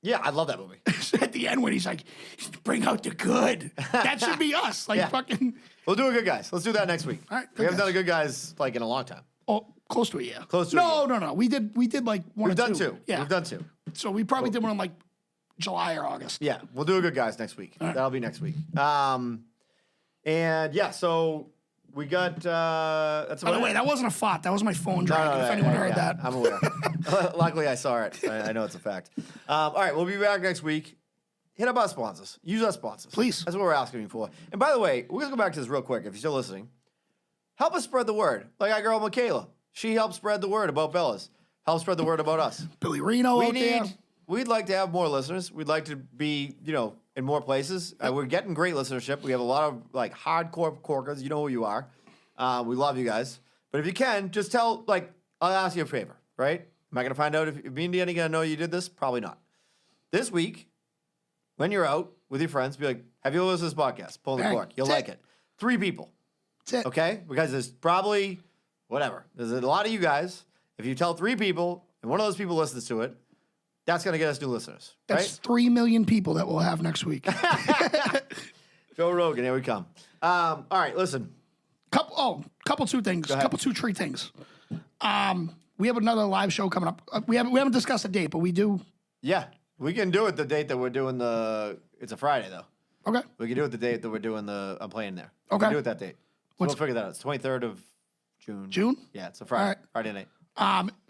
B: Yeah, I love that movie.
C: At the end when he's like, bring out the good. That should be us. Like
B: Yeah.
C: fucking.
B: We'll do a Good Guys. Let's do that next week.
C: All right,
B: We
C: Good
B: haven't
C: Guys.
B: done a Good Guys like in a long time.
C: Oh, close to a year.
B: Close to a year.
C: No. We did like one
B: We've
C: or
B: done
C: two.
B: two.
C: Yeah.
B: We've done two.
C: So we probably did one in like July or August.
B: Yeah, we'll do a Good Guys next week.
C: right.
B: That'll be next week. And yeah, so we got that's
C: By the
B: about
C: way,
B: it.
C: that wasn't a fart. That was my phone dragging. If anyone heard that.
B: I'm aware. Luckily, I saw it. I know it's a fact. All right, we'll be back next week. Hit up our sponsors. Use our sponsors.
C: Please.
B: That's what we're asking you for. And by the way, we're going to go back to this real quick if you're still listening. Help us spread the word. Like our girl, Michaela. She helps spread the word about Bellas. Help spread the word about us.
C: Billy Reno out there.
B: We'd like to have more listeners. We'd like to be, in more places. We're getting great listenership. We have a lot of like hardcore corkers. You know who you are. We love you guys. But if you can, just tell, I'll ask you a favor, right? Am I going to find out if me and Danny going to know you did this? Probably not. This week, when you're out with your friends, be like, have you listened to this podcast? Pull the
C: Bang.
B: cork. You'll
C: That's
B: like
C: it.
B: it. 3 people.
C: That's it.
B: Okay? Because there's probably whatever. There's a lot of you guys. If you tell 3 people and one of those people listens to it, that's going to get us new listeners.
C: That's
B: right?
C: 3 million people that we'll have next week.
B: Joe Rogan, here we come. All right, listen.
C: Couple 2 things. Couple 2 3 things. We have another live show coming up. We haven't discussed a date, but we do.
B: Yeah, we can do it the date that we're doing it's a Friday, though.
C: Okay.
B: We can do it the date that we're doing I'm playing there. We
C: Okay.
B: can do it that date. So we'll figure that out. It's 23rd of June.
C: June?
B: Yeah, it's a Friday.
C: All right.
B: Friday night.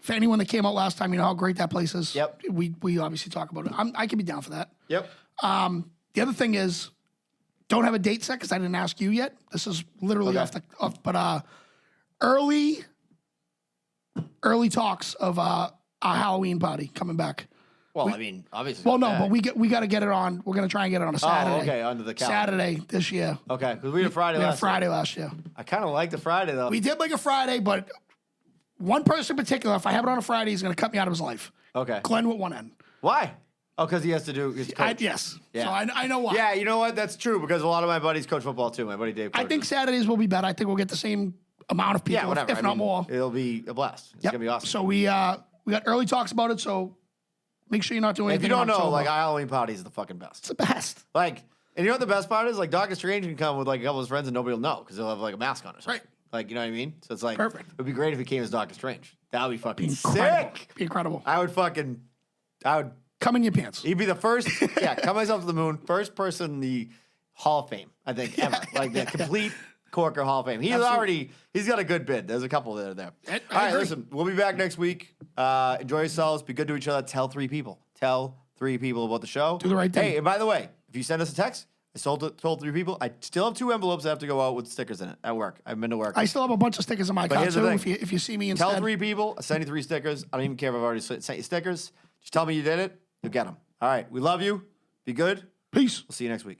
C: For anyone that came out last time, you know how great that place is.
B: Yep.
C: We obviously talk about it. I can be down for that.
B: Yep.
C: The other thing is, don't have a date set because I didn't ask you yet. This is literally but early talks of our Halloween party coming back.
B: Well, obviously.
C: Well, no, but we got to get it on. We're gonna try and get it on a Saturday.
B: Oh, okay, under the calendar.
C: Saturday this year.
B: Okay, because we did Friday
C: We had
B: last
C: Friday last year.
B: I kind of like the Friday, though.
C: We did like a Friday, but one person in particular, if I have it on a Friday, he's gonna cut me out of his life.
B: Okay.
C: Glenn with one end.
B: Why? Oh, because he has to do his coach.
C: Yes.
B: Yeah.
C: So I know why.
B: Yeah, you know what? That's true because a lot of my buddies coach football, too. My buddy Dave
C: I
B: coaches.
C: think Saturdays will be better. I think we'll get the same amount of people,
B: Yeah, whatever.
C: if not more.
B: It'll be a blast. It's
C: Yep.
B: going to be awesome.
C: So we got early talks about it, so make sure you're not doing
B: if
C: anything
B: you don't
C: in
B: know,
C: October.
B: like, our Halloween party is the fucking best.
C: It's the best.
B: Like, and you know what the best part is? Like, Doctor Strange can come with, like, a couple of his friends and nobody will know because they'll have, like, a mask on or something.
C: Right.
B: Like, you know what I mean? So it's like,
C: Perfect.
B: It would be great if he came as Doctor Strange. That would be fucking
C: Incredible.
B: sick.
C: Be incredible.
B: I would,
C: Come in your pants.
B: he'd be the first, come myself to the moon, first person in the Hall of Fame, I think, ever. Like, the complete Corker Hall of Fame. He's got a good bid. There's a couple that are there.
C: I
B: All right,
C: agree.
B: listen, we'll be back next week. Enjoy yourselves. Be good to each other. Tell 3 people. Tell 3 people about the show.
C: Do the right thing.
B: Hey, and by the way, if you send us a text, I told 3 people. I still have 2 envelopes that have to go out with stickers in it at work. I've been to work.
C: I still have a bunch of stickers in my car
B: here's the
C: too.
B: thing.
C: If you see me instead,
B: Tell 3 people. I'll send you 3 stickers. I don't even care if I've already sent you stickers. Just tell me you did it. You'll get them. All right. We love you. Be good.
C: peace.
B: We'll see you next week.